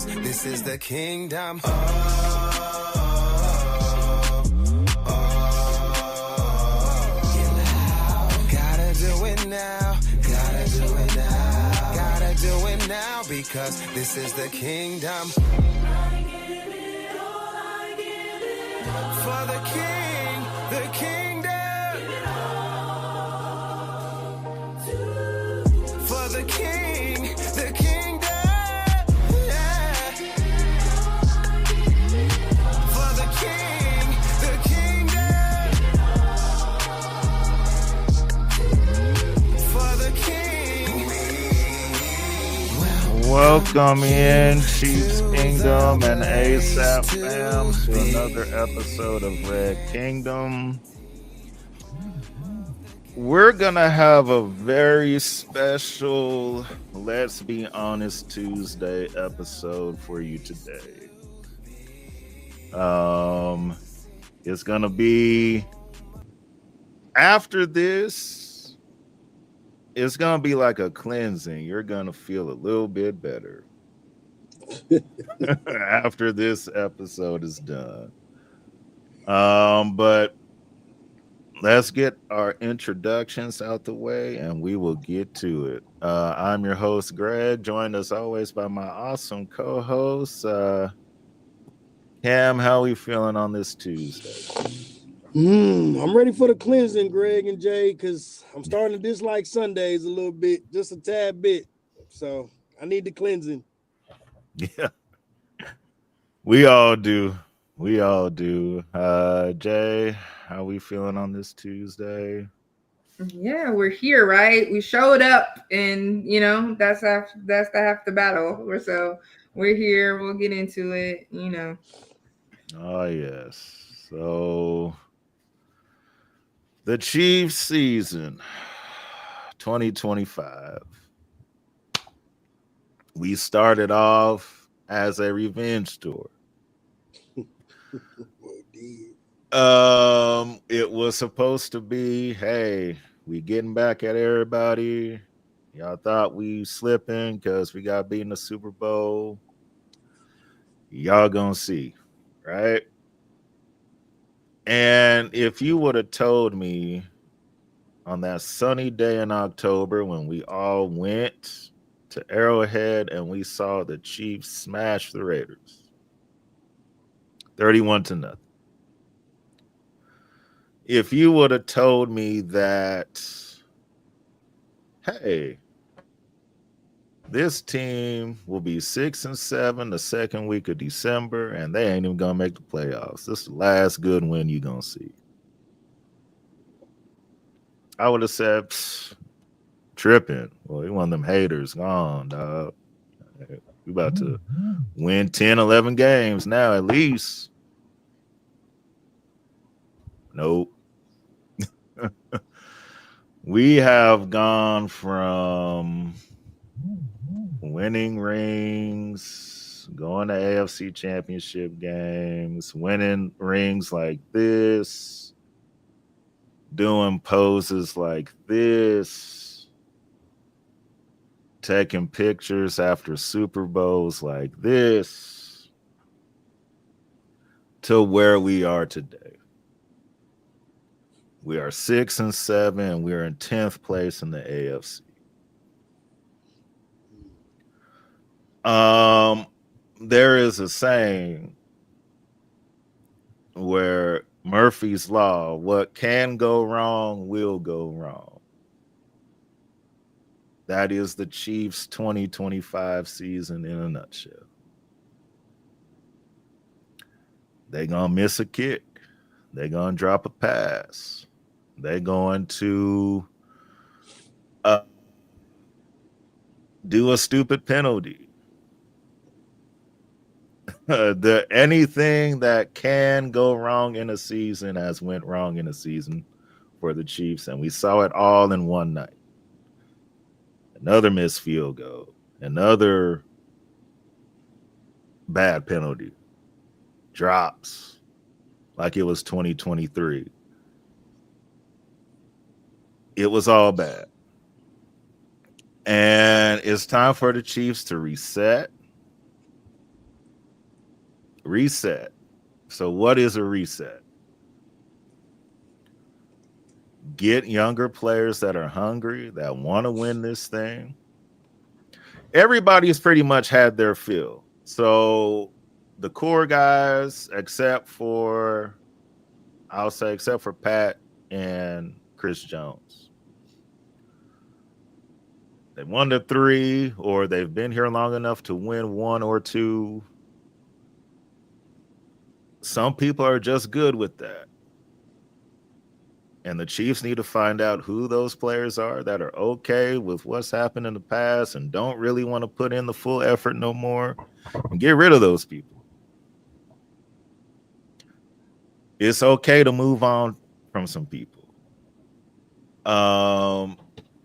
because this is the kingdom. Gotta do it now. Gotta do it now. Gotta do it now because this is the kingdom. For the king, the kingdom. For the king, the kingdom. Yeah. For the king, the kingdom. For the king. Welcome in, Chiefs Kingdom and ASAP fam, to another episode of Red Kingdom. We're gonna have a very special Let's Be Honest Tuesday episode for you today. It's gonna be after this. It's gonna be like a cleansing. You're gonna feel a little bit better after this episode is done. But let's get our introductions out the way and we will get to it. I'm your host, Greg, joined as always by my awesome co-host, Cam. How are we feeling on this Tuesday? I'm ready for the cleansing, Greg and Jay, because I'm starting to dislike Sundays a little bit, just a tad bit. So I need the cleansing. Yeah, we all do. We all do. Jay, how we feeling on this Tuesday? Yeah, we're here, right? We showed up, and that's the half the battle. We're here. We'll get into it. Oh yes. So the Chiefs season 2025. We started off as a revenge tour. It was supposed to be, hey, we getting back at everybody. Y'all thought we slipping because we got beat in the Super Bowl. Y'all gonna see, right? And if you would have told me on that sunny day in October when we all went to Arrowhead and we saw the Chiefs smash the Raiders 31-0. If you would have told me that, hey, this team will be 6-7 the second week of December, and they ain't even gonna make the playoffs. This is the last good win you're gonna see. I would have said, tripping. Well, you one of them haters gone, dog. We about to win 10, 11 games now at least. Nope. We have gone from winning rings, going to AFC championship games, winning rings like this, doing poses like this, taking pictures after Super Bowls like this, to where we are today. We are 6-7, and we're in 10th place in the AFC. There is a saying where Murphy's Law, what can go wrong will go wrong. That is the Chiefs 2025 season in a nutshell. They're going to miss a kick. They're going to drop a pass. They're going to do a stupid penalty. Anything that can go wrong in a season has went wrong in a season for the Chiefs, and we saw it all in one night. Another missed field goal, another bad penalty, drops like it was 2023. It was all bad. And it's time for the Chiefs to reset. Reset. So what is a reset? Get younger players that are hungry, that want to win this thing. Everybody's pretty much had their fill. So the core guys, except for Pat and Chris Jones. They won the 3, or they've been here long enough to win 1 or 2. Some people are just good with that. And the Chiefs need to find out who those players are that are okay with what's happened in the past and don't really want to put in the full effort no more, and get rid of those people. It's okay to move on from some people.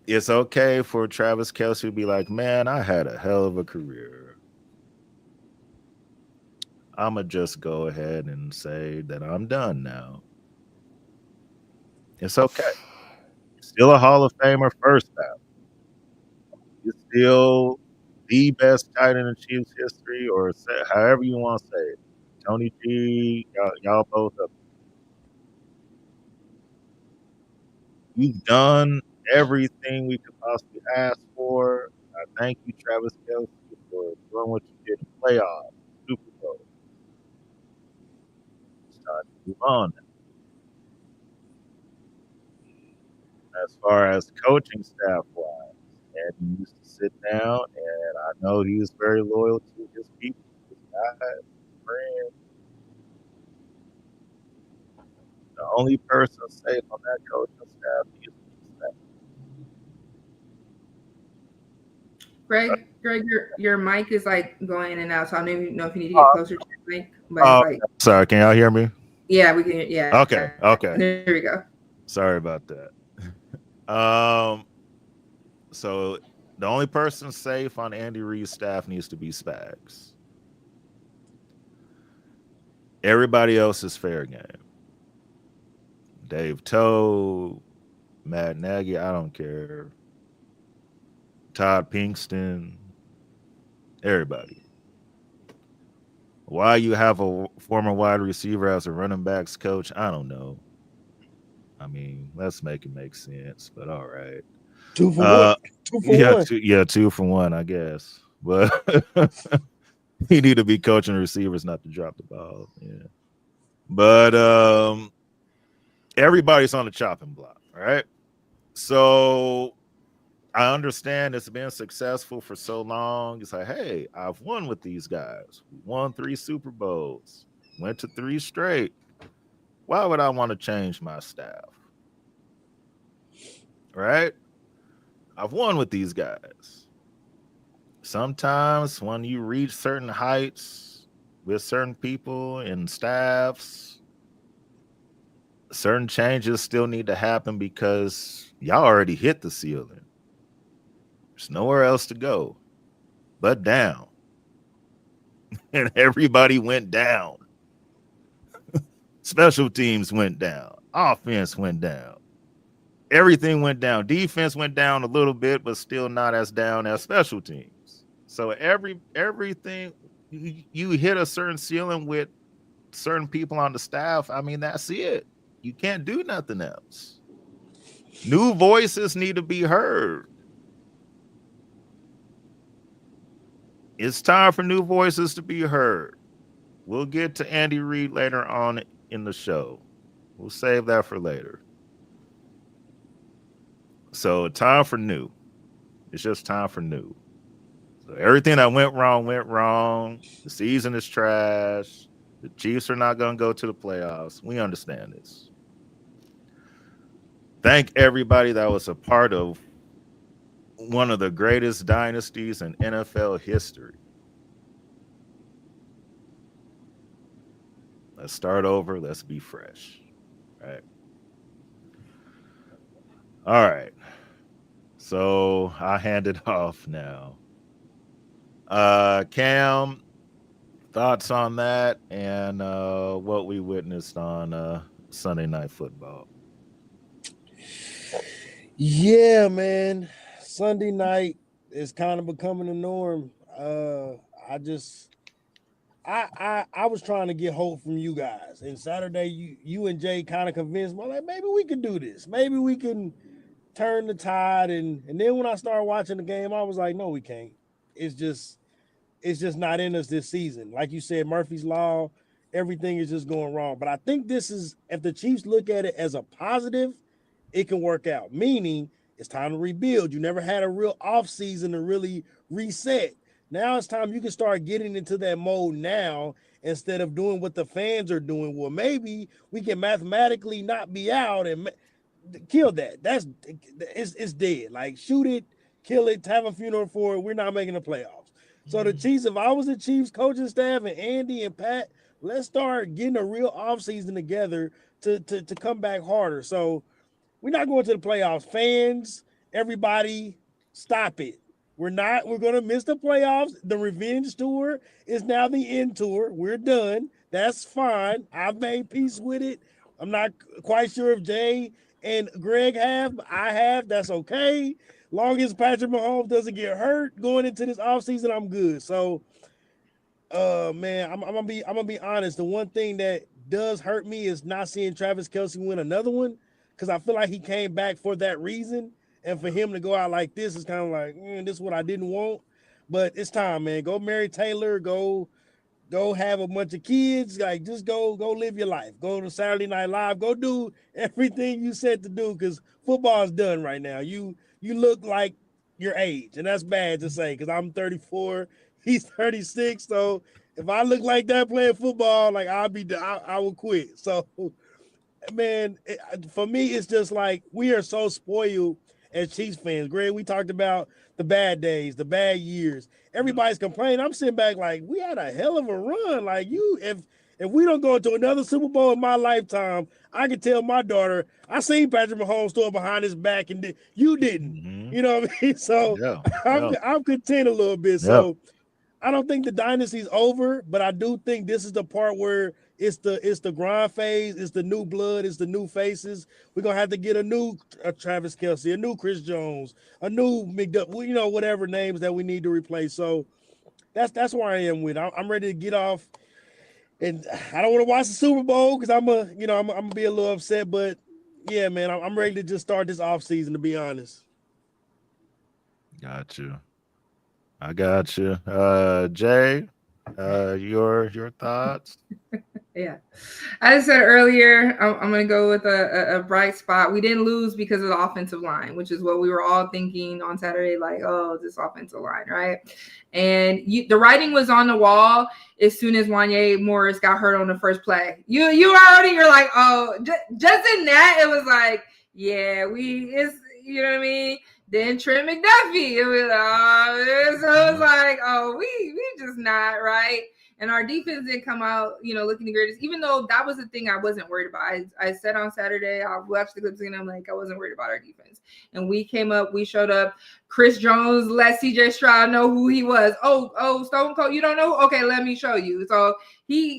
It's okay for Travis Kelce to be like, man, I had a hell of a career. I'm going to just go ahead and say that I'm done now. It's okay. Still a Hall of Famer first half. You're still the best tight end in Chiefs history, or however you want to say it. Tony G, y'all both up. You've done everything we could possibly ask for. I thank you, Travis Kelce, for doing what you did in playoffs, Super Bowl. It's time to move on now. As far as coaching staff wise, and he used to sit down, and I know he was very loyal to his people, his guys, his friends. The only person safe on that coaching staff is himself. Greg, your mic is like going in and out, so I don't even know if you need to get closer to your mic. But it's like, sorry, can y'all hear me? Yeah, we can. Yeah. Okay. There we go. Sorry about that. So the only person safe on Andy Reid's staff needs to be Spags. Everybody else is fair game. Dave Toe, Matt Nagy, I don't care. Todd Pinkston, everybody. Why you have a former wide receiver as a running backs coach, I don't know. I mean, let's make it make sense, but all right. 2 for 1. 2 for 1. 2 for 1, I guess. But he need to be coaching receivers not to drop the ball. Yeah. But everybody's on the chopping block, right? So I understand it's been successful for so long. It's like, hey, I've won with these guys. We won 3 Super Bowls, went to 3 straight. Why would I want to change my staff? Right? I've won with these guys. Sometimes when you reach certain heights with certain people and staffs, certain changes still need to happen because y'all already hit the ceiling. There's nowhere else to go but down. And everybody went down. Special teams went down. Offense went down. Everything went down. Defense went down a little bit, but still not as down as special teams. So everything, you hit a certain ceiling with certain people on the staff. I mean, that's it. You can't do nothing else. New voices need to be heard. It's time for new voices to be heard. We'll get to Andy Reid later on in the show. We'll save that for later. So time for new. It's just time for new. So everything that went wrong. The season is trash. The Chiefs are not going to go to the playoffs. We understand this. Thank everybody that was a part of one of the greatest dynasties in NFL history. Let's start over. Let's be fresh. Right. All right. So I hand it off now. Cam, thoughts on that and what we witnessed on Sunday Night Football? Yeah, man. Sunday night is kind of becoming the norm. I was trying to get hope from you guys, and Saturday you and Jay kind of convinced me like maybe we can do this, maybe we can turn the tide, and then when I started watching the game, I was like, no, we can't. It's just not in us this season. Like you said, Murphy's Law, everything is just going wrong. But I think this is, if the Chiefs look at it as a positive, it can work out. Meaning, it's time to rebuild. You never had a real off season to really reset. Now it's time you can start getting into that mode now instead of doing what the fans are doing. Well, maybe we can mathematically not be out and kill that. It's dead. Like shoot it, kill it, have a funeral for it. We're not making the playoffs. So the Chiefs, if I was the Chiefs coaching staff and Andy and Pat, let's start getting a real offseason together to come back harder. So we're not going to the playoffs. Fans, everybody, stop it. We're going to miss the playoffs. The revenge tour is now the end tour. We're done. That's fine. I've made peace with it. I'm not quite sure if Jay and Greg have, but I have. That's okay. Long as Patrick Mahomes doesn't get hurt going into this offseason, I'm good. So, man, I'm gonna be honest. The one thing that does hurt me is not seeing Travis Kelce win another one, because I feel like he came back for that reason. And for him to go out like this is kind of like, this is what I didn't want. But it's time, man. Go marry Taylor. Go have a bunch of kids. Like, just go live your life. Go to Saturday Night Live. Go do everything you said to do, because football is done right now. You look like your age, and that's bad to say because I'm 34. He's 36. So if I look like that playing football, like I will quit. So, man, for me, it's just like we are so spoiled as Chiefs fans. Greg, we talked about the bad days, the bad years. Everybody's complaining. I'm sitting back like, we had a hell of a run. Like, if we don't go to another Super Bowl in my lifetime, I can tell my daughter, I seen Patrick Mahomes throw behind his back and you didn't. Mm-hmm. You know what I mean? So I'm content a little bit. So I don't think the dynasty's over, but I do think this is the part where it's the grind phase, it's the new blood, it's the new faces. We're gonna have to get a new Travis Kelce, a new Chris Jones, a new McDuck, whatever names that we need to replace. So that's where I am with. I'm ready to get off, and I don't want to watch the Super Bowl because I'm gonna be a little upset. But yeah, man, I'm ready to just start this off season. To be honest. Got you. I got you. Jay, your thoughts? Yeah. As I said earlier, I'm going to go with a bright spot. We didn't lose because of the offensive line, which is what we were all thinking on Saturday, like, oh, this offensive line, right? And the writing was on the wall as soon as Wanya Morris got hurt on the first play. You're like, oh, just in that, it was like, yeah, you know what I mean? Then Trent McDuffie, it was like, oh, we just not right. And our defense didn't come out, looking the greatest, even though that was the thing I wasn't worried about. I said on Saturday, I watched the clips and I'm like, I wasn't worried about our defense. And we showed up. Chris Jones let CJ Stroud know who he was. Oh, Stone Cold, you don't know? Okay, let me show you. So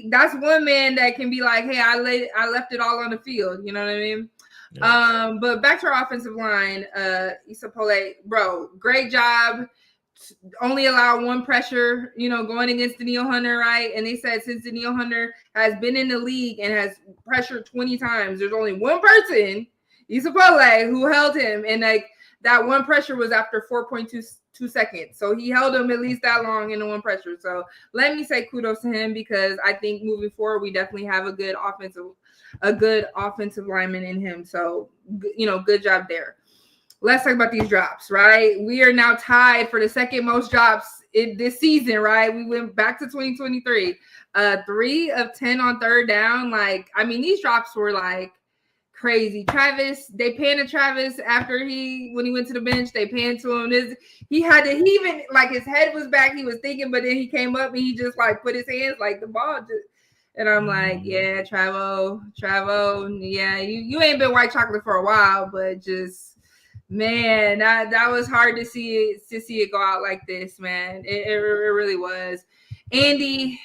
that's one man that can be like, hey, I left it all on the field. You know what I mean? Yeah. But back to our offensive line, Isapole, bro, great job. Only allow one pressure, going against Danielle Hunter, right? And they said since Danielle Hunter has been in the league and has pressured 20 times, there's only one person, Isapole, who held him. And like that one pressure was after 4.2 seconds. So he held him at least that long in the one pressure. So let me say kudos to him, because I think moving forward, we definitely have a good offensive lineman in him. So, good job there. Let's talk about these drops, right? We are now tied for the second most drops in this season, right? We went back to 2023. 3 of 10 on third down. These drops were like crazy. Travis, they panned to Travis when he went to the bench, they panned to him. He even like his head was back, he was thinking, but then he came up and he just like put his hands like the ball just. And I'm like, yeah, Travo, yeah, you ain't been white chocolate for a while, but just. Man, that was hard to see it go out like this, man. It really was. Andy,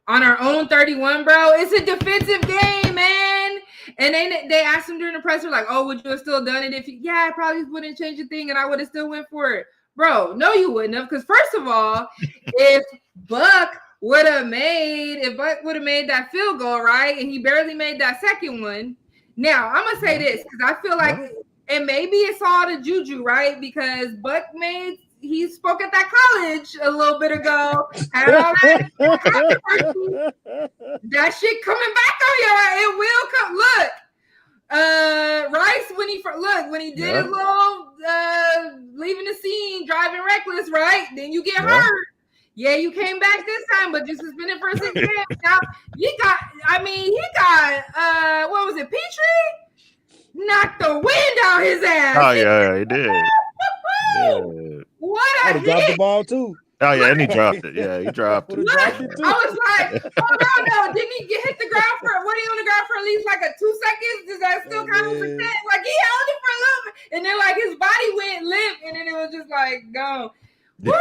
on our own 31, bro. It's a defensive game, man. And they asked him during the presser, like, oh, would you have still done it I probably wouldn't change a thing and I would have still went for it. Bro, no, you wouldn't have. Because first of all, if Buck would have made, if Buck would have made that field goal, right? And he barely made that second one. Now, I'm going to say this because I feel like, and maybe it's all the juju, right? Because Buck he spoke at that college a little bit ago. Had all that shit coming back on you. It will come. Look, Rice, when he did his little leaving the scene, driving reckless, right? Then you get hurt. Yeah, you came back this time, but you suspended for 6 games. Now he got what was it, Petrie? Knocked the wind out his ass. Oh yeah, he did. What a hit. Dropped the ball too. Oh yeah, and he dropped it. Yeah, he dropped it. Look, I was like, oh no, didn't he hit the ground for? What, he on the ground for at least like a 2 seconds? Does that still count as a 10? Like he held it for a little bit, and then like his body went limp, and then it was just like gone. Woo!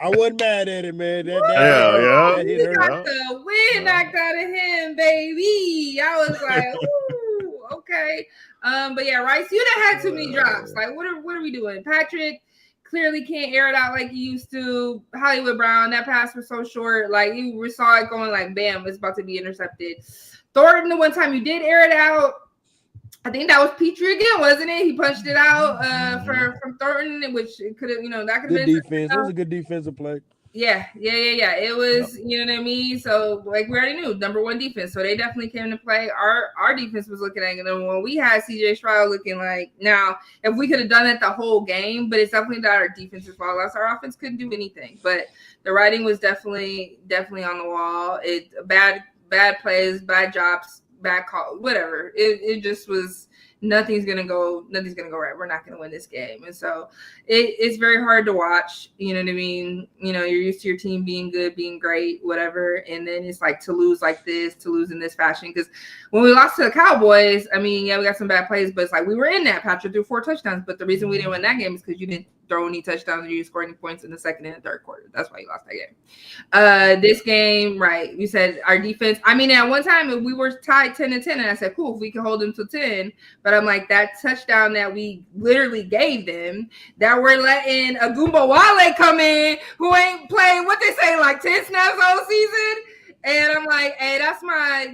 I wasn't mad at it, man. He got the wind knocked out of him, baby. I was like, ooh, okay. But yeah, Rice, you done had too many drops. Like, what are we doing? Patrick clearly can't air it out like he used to. Hollywood Brown, that pass was so short. Like, you saw it going like, bam, it's about to be intercepted. Thornton, the one time you did air it out, I think that was Petrie again, wasn't it? He punched it out from Thornton, which could have, that could have been defense. It was a good defensive play. Yeah. It was, you know what I mean? So, like, we already knew, number one defense. So, they definitely came to play. Our defense was looking like number one. We had CJ Stroud looking like, now, if we could have done it the whole game, but it's definitely not our defense's fault. Our offense couldn't do anything. But the writing was definitely on the wall. Bad plays, bad jobs, bad call, whatever. It just was nothing's gonna go right. We're not gonna win this game. And so it's very hard to watch, you know what I mean? You're used to your team being good, being great, whatever, and then it's like to lose like this, to lose in this fashion. Because when we lost to the Cowboys, I mean, yeah, we got some bad plays, but it's like we were in that. Patrick threw 4 touchdowns, but the reason we didn't win that game is because you didn't throw any touchdowns or you scored any points in the second and the third quarter. That's why you lost that game. This game, right, you said our defense, I mean, at one time we were tied 10-10, and I said, cool, if we can hold them to 10. But I'm like, that touchdown that we literally gave them, that we're letting Agumba Wale come in, who ain't played, what they say, like 10 snaps all season. And I'm like, hey, that's my,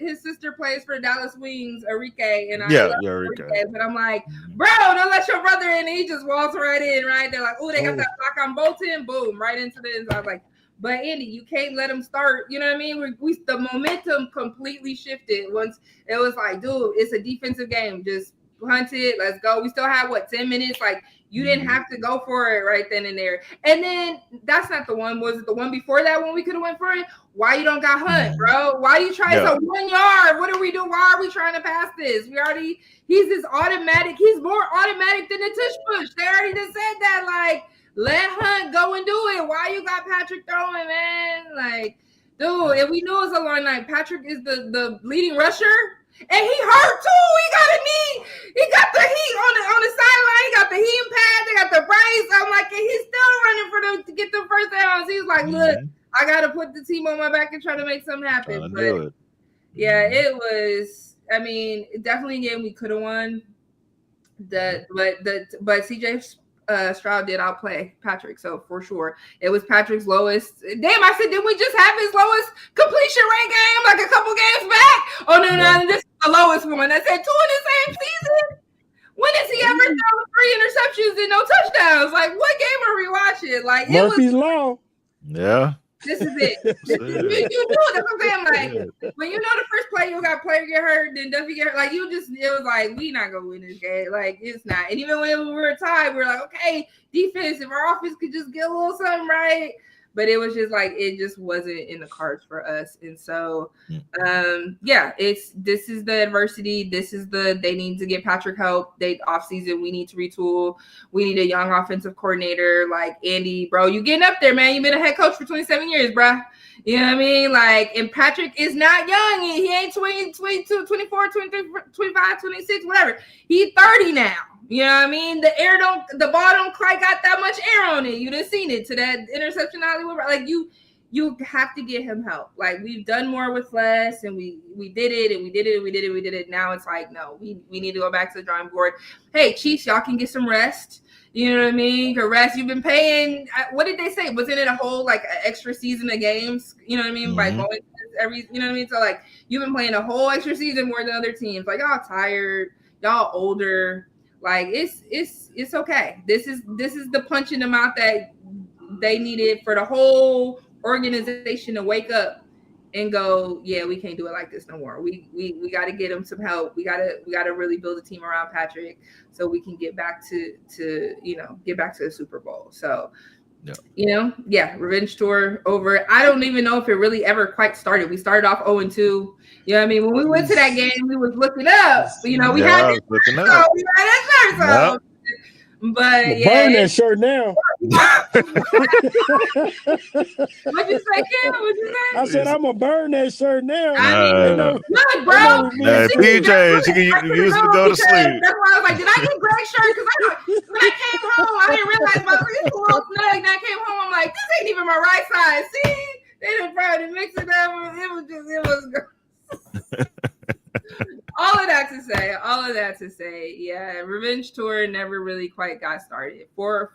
his sister plays for Dallas Wings, Enrique. And I love Enrique. But I'm like, bro, don't let your brother in. And he just walks right in, right? They're like, oh, they got that block on Bolton. Boom, right into the end. So I was like, but Andy, you can't let him start. You know what I mean? The momentum completely shifted once it was like, dude, it's a defensive game. Just punt it. Let's go. We still have 10 minutes? Like, you didn't have to go for it right then and there. And then that's not the one. Was it the one before that when we could have went for it? Why you don't got Hunt, bro? Why you trying to 1 yard? What are we doing? Why are we trying to pass this? He's this automatic. He's more automatic than the tush push. They already just said that. Like, let Hunt go and do it. Why you got Patrick throwing, man? Like, dude, and we knew it was a long night. Patrick is the leading rusher. And he hurt too. He got a knee. He got the heat on the sideline. He got the heating pad. They got the brace. I'm like, and he's still running for them to get the first downs. He's like, look, I got to put the team on my back and try to make something happen. But yeah, it was. I mean, definitely a game we could have won. But CJ Stroud did outplay Patrick, so for sure it was Patrick's lowest. Damn, I said, did we just have his lowest completion rate game like a couple games back? Oh no, this is the lowest one. I said 2 in the same season. When has he ever thrown 3 interceptions and no touchdowns? Like, what game are we watching? Like, Murphy's Law. Yeah. This is it. You know, that's what I'm saying. Like, when you know the first play, you got player get hurt, then Duffy get hurt. Like, it was like, we not gonna win this game. Like, it's not. And even when we were tied, we were like, okay, defense, if our offense could just get a little something right. But it was just like, it just wasn't in the cards for us. And so, this is the adversity. They need to get Patrick help. Off season, we need to retool. We need a young offensive coordinator like Andy, bro. You getting up there, man. You've been a head coach for 27 years, bro. You know what I mean? Like, and Patrick is not young. He ain't 20, 22, 24, 23, 25, 26, whatever. He's 30 now. You know what I mean? The ball don't quite got that much air on it. You done seen it to that interception Hollywood. Like, you have to get him help. Like, we've done more with less, and we did it, and we did it, and we did it, we did it. Now it's like, no, we need to go back to the drawing board. Hey, Chiefs, y'all can get some rest. You know what I mean? Rest. You've been paying. What did they say? Wasn't it a whole like extra season of games? You know what I mean? By going every. You know what I mean? So like, you've been playing a whole extra season more than other teams. Like, y'all tired. Y'all older. Like, it's okay. This is the punch in the mouth that they needed for the whole organization to wake up and go, yeah, we can't do it like this no more. We got to get them some help. We got to really build a team around Patrick so we can get back to get back to the Super Bowl. So, revenge tour over. I don't even know if it really ever quite started. We started off 0-2. You know what I mean? When we went to that game, we was looking up. We had this looking shirt, up. so we had that shirt. So. Yep. But burn that shirt now. What'd you say, Kim? What'd you say? I said I'm gonna burn that shirt now. Look, bro. PJs, you can use it to go to sleep. That's why I was like, did I get Greg's shirt? Because when I came home, I didn't realize my it's a little snug. And I came home, I'm like, this ain't even my right size. See, they done tried to mix it up. It was good. All of that to say, yeah, revenge tour never really quite got started. Four of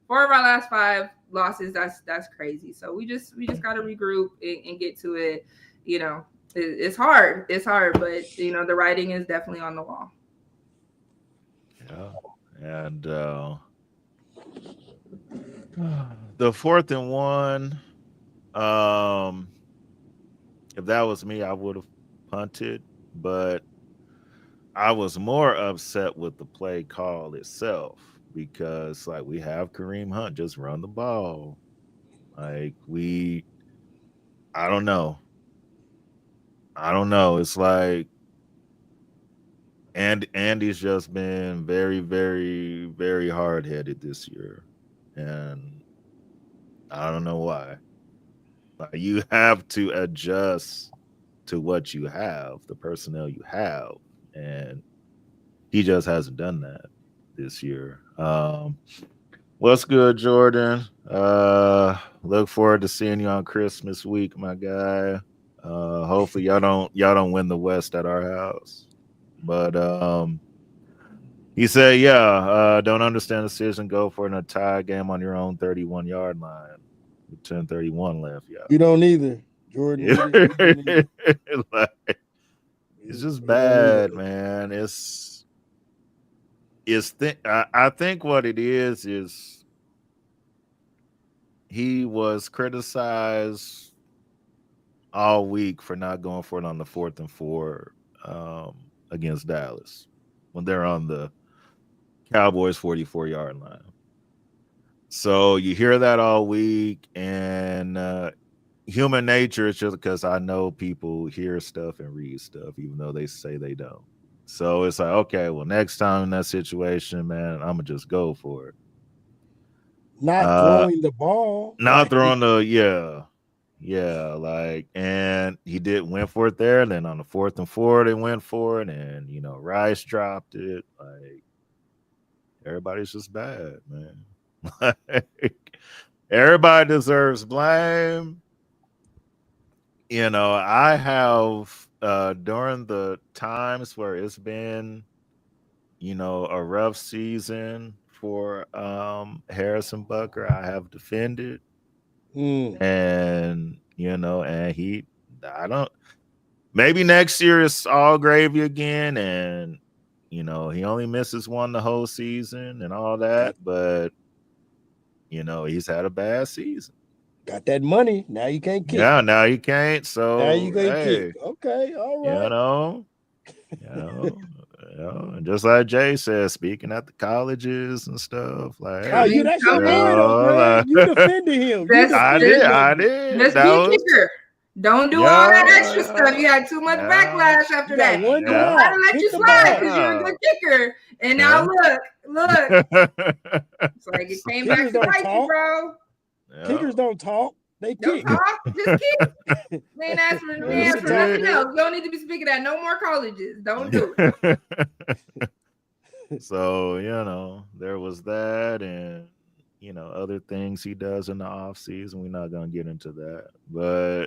our last 5 losses, that's crazy. So we just got to regroup and get to it. You know, it's hard, but the writing is definitely on the wall. Yeah, and the 4th and 1. If that was me, I would have punted, but I was more upset with the play call itself because, like, we have Kareem Hunt just run the ball. Like, I don't know. It's like Andy's just been very, very, very hard-headed this year, and I don't know why. Like, you have to adjust to what you have, the personnel you have, and he just hasn't done that this year. What's good, Jordan? Look forward to seeing you on Christmas week, my guy. Hopefully y'all don't win the West at our house. But he said, don't understand the decision. Go for a tie game on your own 31-yard line with 10:31 left. Yeah, you don't either, Jordan. It's just bad, man. I think what it is he was criticized all week for not going for it on the 4th and 4 against Dallas when they're on the Cowboys 44-yard line. So you hear that all week, and human nature is just because I know people hear stuff and read stuff, even though they say they don't. So it's like, okay, well, next time in that situation, man, I'm gonna just go for it. Not throwing the ball. Not throwing like, and he went for it there. And then on the 4th and 4, they went for it, and Rice dropped it. Like, everybody's just bad, man. Like, everybody deserves blame. I have during the times where it's been, a rough season for Harrison Butker, I have defended. And and maybe next year it's all gravy again, and he only misses one the whole season and all that, but he's had a bad season. Got that money. Now you can't kick. Yeah, now you can't. So now you can't kick. Okay, all right. And just like Jay said, speaking at the colleges and stuff, like, that's your boy, you defended him. I did. Let's be a kicker. Don't do all that extra stuff. You had too much backlash after that. Don't try to let you slide because you're a good kicker. And now look. It's like it came back to bite you, bro. Kickers don't talk. They kick. Don't talk, just kick. They ain't ask for nothing else. You don't need to be speaking at no more colleges. Don't do it. So, there was that. And other things he does in the off season. We're not gonna get into that, but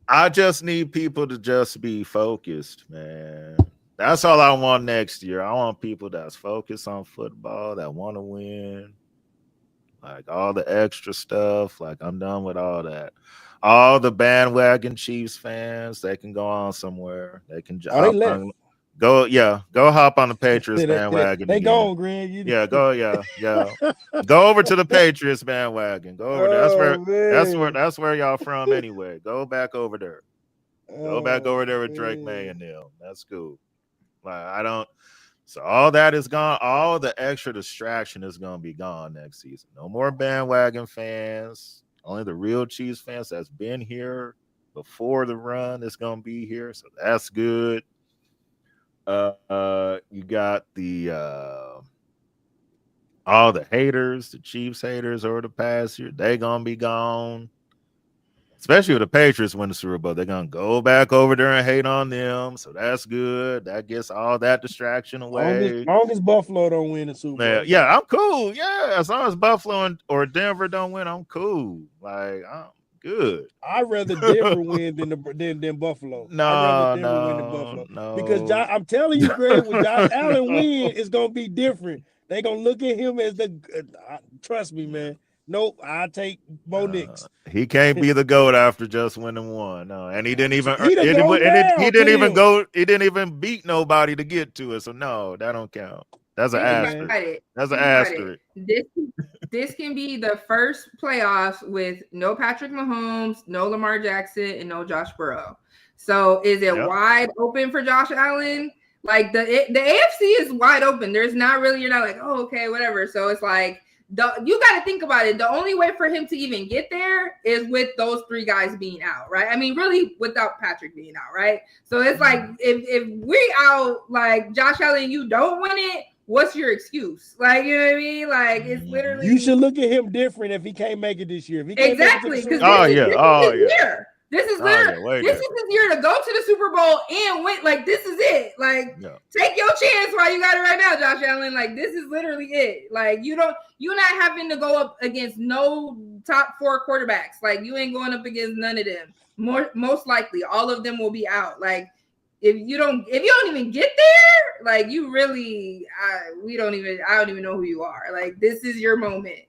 I just need people to just be focused, man. That's all I want next year. I want people that's focused on football, that want to win. Like all the extra stuff, like I'm done with all that. All the bandwagon Chiefs fans, they can go on somewhere. They can They left. go hop on the Patriots bandwagon. They again. gone, Greg. Yeah. Go over to the Patriots bandwagon. Go over there. That's where y'all from anyway. Go back over there. Go back over there with Drake May and them. That's cool. Like so all that is gone. All the extra distraction is gonna be gone next season. No more bandwagon fans. Only the real Chiefs fans that's been here before the run is gonna be here. So that's good. You got the all the haters, the Chiefs haters over the past year, they gonna be gone. Especially if the Patriots win the Super Bowl, they're gonna go back over there and hate on them. So that's good. That gets all that distraction away. As long as Buffalo don't win the Super Bowl. Yeah, I'm cool. Yeah, as long as Buffalo or Denver don't win, I'm cool. Like I'm good. I'd rather Denver win than Buffalo. No, I'd rather Denver win than Buffalo. No. Because I'm telling you, Greg, when Josh Allen win, it's gonna be different. They're gonna look at him as trust me, man. Nope, I take Bo Nix. He can't be the GOAT after just winning one. No, and he didn't even he didn't even beat nobody to get to it. So no, that don't count. That's an asterisk. That's an asterisk. This can be the first playoffs with no Patrick Mahomes, no Lamar Jackson, and no Josh Burrow. So is it wide open for Josh Allen? Like the AFC is wide open. You're not like, oh, okay, whatever. So it's like you got to think about it. The only way for him to even get there is with those three guys being out, right? I mean, really without Patrick being out, right? So it's like if we out, like Josh Allen, you don't win it, what's your excuse? Like, you know what I mean? Like, it's literally. You should look at him different if he can't make it this year. If he can't exactly. Because this is literally this is his year to go to the Super Bowl and win. Like, this is it. Like, take your chance while you got it right now, Josh Allen. Like, this is literally it. Like, you're not having to go up against no top 4 quarterbacks. Like, you ain't going up against none of them. Most likely, all of them will be out. Like, if you don't even get there, like, you really, I don't even know who you are. Like, this is your moment.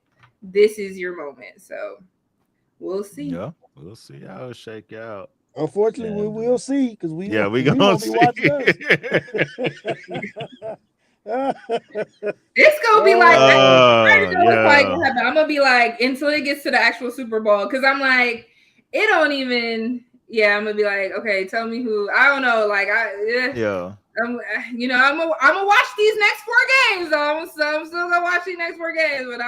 So we'll see. Yeah, we'll see how it shake out. Unfortunately, we will see because we gonna be see. It's gonna be like I'm gonna be like until it gets to the actual Super Bowl, because I'm like, it don't even. Yeah, I'm gonna be like, okay, tell me who. I don't know. Like, I'm gonna watch these next 4 games. I'm still gonna watch these next 4 games, but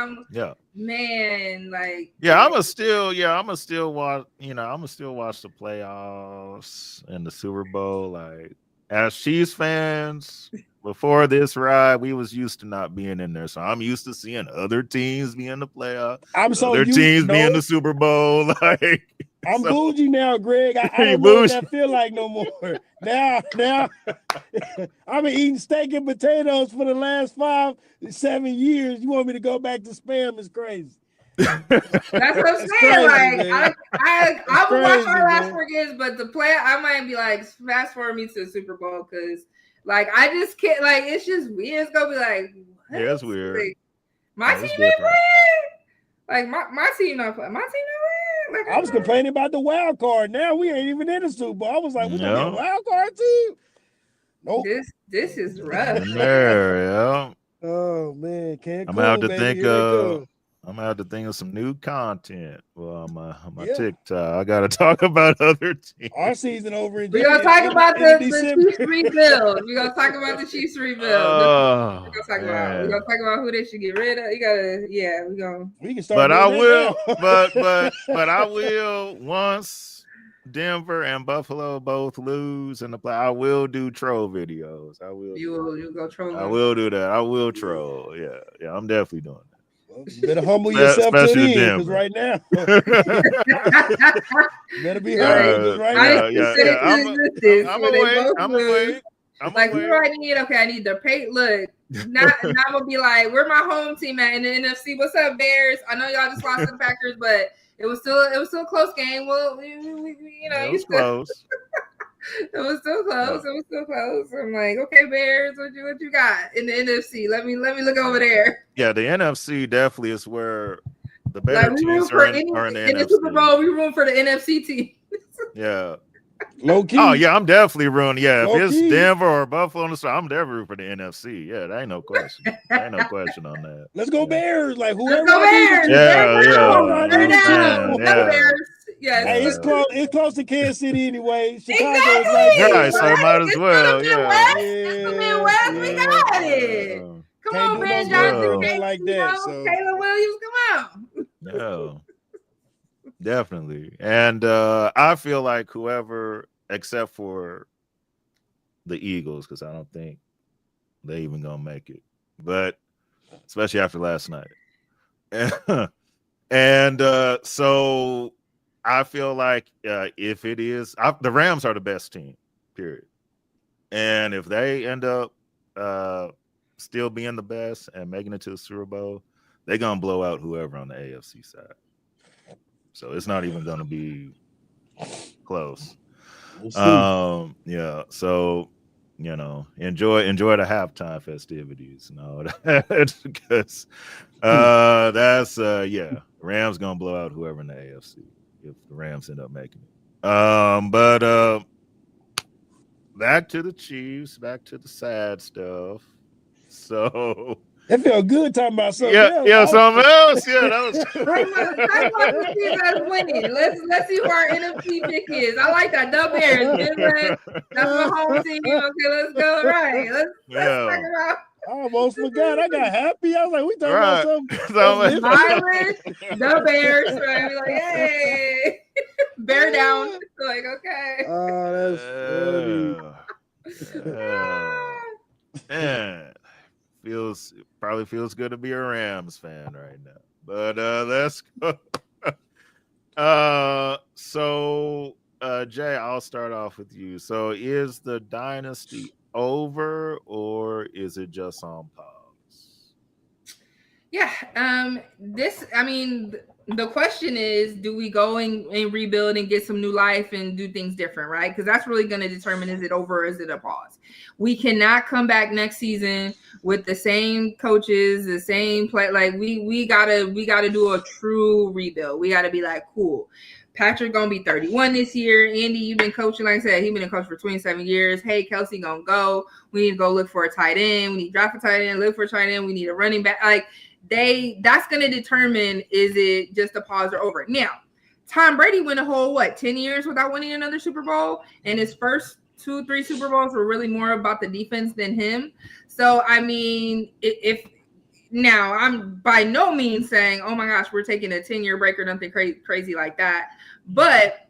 man, like, I'm still watch. I'm gonna still watch the playoffs and the Super Bowl. Like, as Chiefs fans, before this ride, we was used to not being in there, so I'm used to seeing other teams be in the playoffs. Other teams be in the Super Bowl. Like, I'm bougie now, Greg. I don't know what that feel like no more. Now, I've been eating steak and potatoes for the last 5-7 years. You want me to go back to spam? It's crazy. That's what I'm saying. Like, I will watch our last 4 games, but the play, I might be like, fast forward me to the Super Bowl, because, like, I just can't. Like, it's just weird. It's gonna be like, what? Yeah, it's weird. Like, my team ain't playing. Like, my team not playing. My team not playing. Like, I was complaining about the wild card. Now we ain't even in the Super Bowl. I was like, "What's a wild card team?" Nope. This is rough. Oh man, can't. I'm gonna have to think of. I'm gonna have to think of some new content. Well, on my TikTok, I gotta talk about other teams. Our season over. We're gonna talk about the Chiefs rebuild. We're gonna talk about the Chiefs rebuild. We're gonna talk about who they should get rid of. We can start. But I will. but I will, once Denver and Buffalo both lose in the play, I will do troll videos. I will. You'll go troll. I will do that. I will troll. Yeah, I'm definitely doing that. Well, you better humble yourself to the end, because right now, better be humble right now. I'm gonna wait. Like, who do I need? Okay, I need the pay. Look, not I'm gonna be like, where my home team at in the NFC? What's up, Bears? I know y'all just lost to the Packers, but it was still a close game. Well, it was close. It was still close. Yeah. It was still close. I'm like, okay, Bears, what you got in the NFC? Let me look over there. Yeah, the NFC definitely is where the better teams are in the NFC. The Super Bowl, we room for the NFC team. Yeah. Low key. Oh yeah, I'm definitely rooting. Yeah, if it's Denver or Buffalo, I'm definitely rooting for the NFC. Yeah, that ain't no question. Ain't no question on that. Let's go Bears! Like whoever. Let's go Bears! Yeah. Bears. Yes. Hey, it's close. It's close to Kansas City anyway. Chicago exactly. is right. Right, so it might as well. It's the Midwest. We got it. Come on, man, Johnson. Like that. So. Caleb Williams, come on. Yeah. Definitely. And I feel like whoever, except for the Eagles, because I don't think they even gonna make it, but especially after last night. And so I feel like if it is, the Rams are the best team, period. And if they end up still being the best and making it to the Super Bowl, they're gonna blow out whoever on the AFC side. So it's not even going to be close. Yeah. So, enjoy the halftime festivities and all that because that's Rams going to blow out whoever in the AFC if the Rams end up making it. But back to the Chiefs, back to the sad stuff. So. It felt good talking about something else. Yeah, something else. Yeah, that was. Winning. Let's see who our NFC pick is. I like that. The Bears. That's my home team. Okay, let's go. All right. Let's talk about. I almost forgot. I got happy. I was like, we talking about something. The Bears. Right? Like, hey, bear down. Like, okay. Oh, that's funny. Man. Probably feels good to be a Rams fan right now. But let's go. So Jay, I'll start off with you. So is the dynasty over or is it just on pause? Yeah. The question is, do we go and rebuild and get some new life and do things different, right? Because that's really going to determine, is it over or is it a pause? We cannot come back next season with the same coaches, the same play. Like we gotta do a true rebuild. We gotta be like, cool. Patrick gonna be 31 this year. Andy, you've been coaching, like I said, he's been a coach for 27 years. Hey, Kelsey gonna go. We need to go look for a tight end. We need to draft a tight end, look for a tight end. We need a running back. Like that's gonna determine, is it just a pause or over? Now, Tom Brady went a whole 10 years without winning another Super Bowl, and his first 2-3 Super Bowls were really more about the defense than him. So, if now I'm by no means saying, oh my gosh, we're taking a 10-year break or nothing crazy like that. But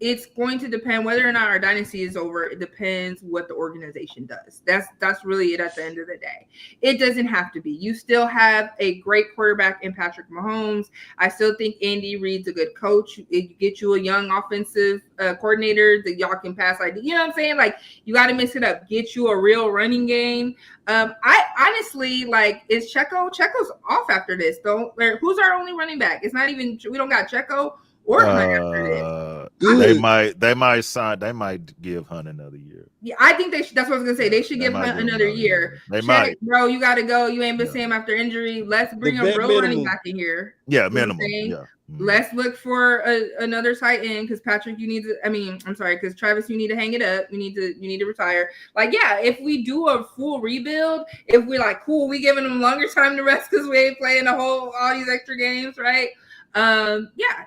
it's going to depend whether or not our dynasty is over. It depends what the organization does. That's really it at the end of the day. It doesn't have to be. You still have a great quarterback in Patrick Mahomes. I still think Andy Reid's a good coach. It get you a young offensive coordinator that y'all can pass. Like, you know what I'm saying? Like, you got to mix it up. Get you a real running game. I honestly, is Checo? Checo's off after this. Who's our only running back? It's not even. We don't got Checo. Or Hunt after this. They might sign. They might give Hunt another year. Yeah, I think they should. That's what I was gonna say. They should give Hunt another year. They might, bro. You got to go. You ain't been seeing him after injury. Let's bring a real running back in here. Yeah, minimum. Yeah. Let's look for another tight end because Patrick, you need to. Because Travis, you need to hang it up. You need to retire. If we do a full rebuild, if we're like, cool, we giving them longer time to rest because we ain't playing all these extra games, right?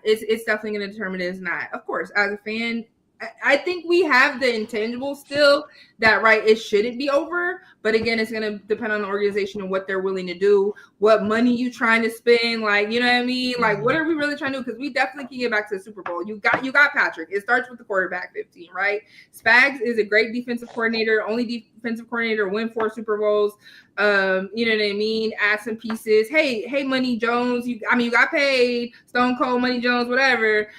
It's definitely going to determine it is not. Of course, as a fan, I think we have the intangible still that, right, it shouldn't be over. But again, it's going to depend on the organization and what they're willing to do, what money you trying to spend. You know what I mean? What are we really trying to do? Because we definitely can get back to the Super Bowl. You got Patrick. It starts with the quarterback 15, right? Spags is a great defensive coordinator, only defensive coordinator, win 4 Super Bowls. You know what I mean? Add some pieces. Hey, Money Jones. You got paid. Stone Cold Money Jones, whatever.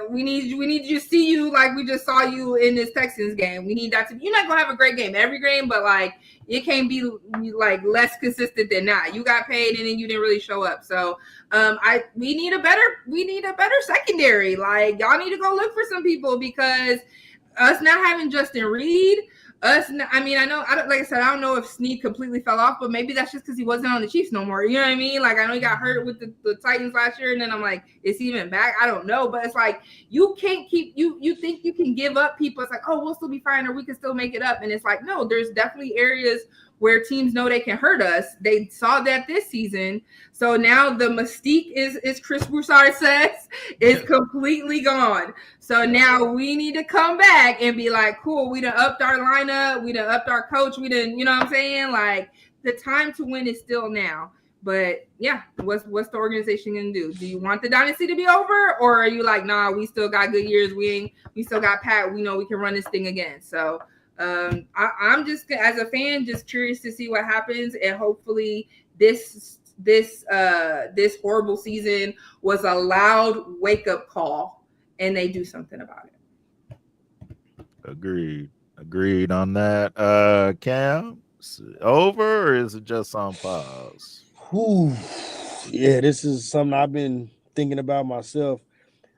We need you to see you like we just saw you in this Texans game. We need that to. You're not gonna have a great game every game, but like it can't be like less consistent than that. You got paid and then you didn't really show up. So we need a better secondary. Like y'all need to go look for some people because us not having Justin Reid. I know. Like I said, I don't know if Snead completely fell off, but maybe that's just because he wasn't on the Chiefs no more. You know what I mean? Like I know he got hurt with the Titans last year, and then I'm like, is he even back? I don't know, but it's like you can't keep you think you can give up people. It's like, oh, we'll still be fine, or we can still make it up, and it's like, no, there's definitely areas where teams know they can hurt us. They saw that this season. So now the mystique is Chris Broussard says, is completely gone. So now we need to come back and be like, cool, we done upped our lineup. We done upped our coach. We done, you know what I'm saying? Like the time to win is still now. But yeah, what's the organization gonna do? Do you want the dynasty to be over, or are you like, nah, we still got good years. We still got Pat. We know we can run this thing again. So I'm just, as a fan, just curious to see what happens, and hopefully this horrible season was a loud wake up call, and they do something about it. Agreed on that. Cam, over, or is it just on pause? Yeah, this is something I've been thinking about myself.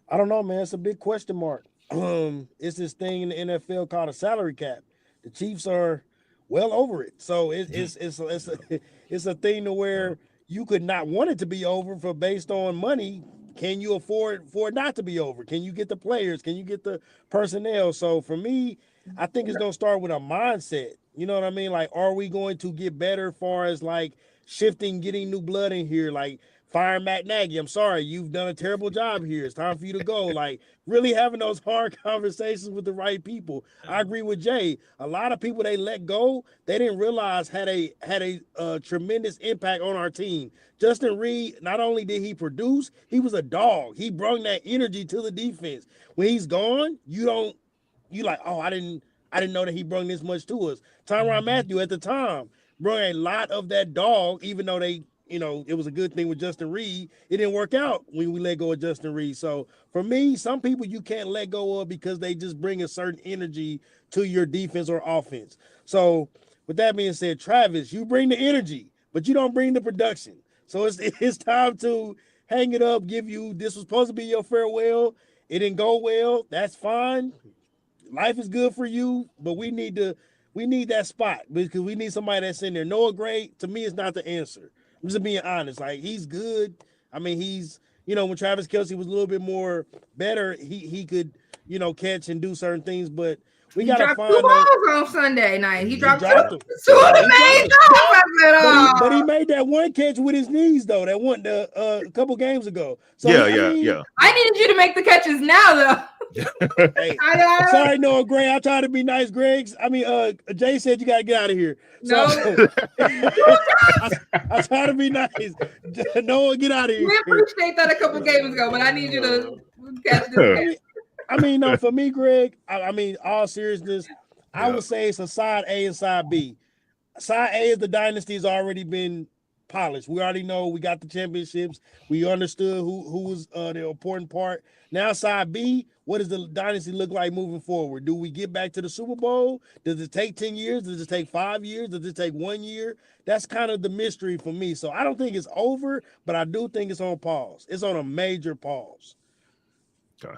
I don't know, man. It's a big question mark. It's this thing in the NFL called a salary cap. The Chiefs are well over it, so it's a thing to where you could not want it to be over for based on money. Can you afford for it not to be over? Can you get the players? Can you get the personnel? So for me, I think it's gonna start with a mindset. You know what I mean? Like, are we going to get better as far as like shifting, getting new blood in here? Like, fire Matt Nagy. I'm sorry, you've done a terrible job here. It's time for you to go. Like, really having those hard conversations with the right people. I agree with Jay. A lot of people they let go, they didn't realize had a tremendous impact on our team. Justin Reid, not only did he produce, he was a dog. He brought that energy to the defense. When he's gone, you like, oh, I didn't know that he brought this much to us. Tyrann Mathieu at the time brought a lot of that dog, even though they, it was a good thing with Justin Reid. It didn't work out when we let go of Justin Reid. So for me, some people you can't let go of because they just bring a certain energy to your defense or offense. So with that being said, Travis, you bring the energy, but you don't bring the production. So it's time to hang it up, this was supposed to be your farewell. It didn't go well. That's fine. Life is good for you, but we need that spot because we need somebody that's in there. Noah Gray, to me, is not the answer. I'm just being honest. Like, he's good. I mean, he's, when Travis Kelce was a little bit more better, he could, catch and do certain things, but we got to find 2 balls on Sunday night. He dropped two them. of the main drops. But he made that one catch with his knees, though, that one a couple games ago. So yeah. I needed you to make the catches now, though. Hey, sorry, Noah Gray. I try to be nice, Greg. Jay said you got to get out of here. So I try to be nice. Noah, get out of here. We appreciate that a couple games ago, but I need you to catch this. No, for me, Greg, all seriousness, I would say it's a side A and side B. Side A is the dynasty's already been polished. We already know we got the championships. We understood who was the important part. Now, side B, what does the dynasty look like moving forward? Do we get back to the Super Bowl? Does it take 10 years? Does it take 5 years? Does it take 1 year? That's kind of the mystery for me. So I don't think it's over, but I do think it's on pause. It's on a major pause. Okay.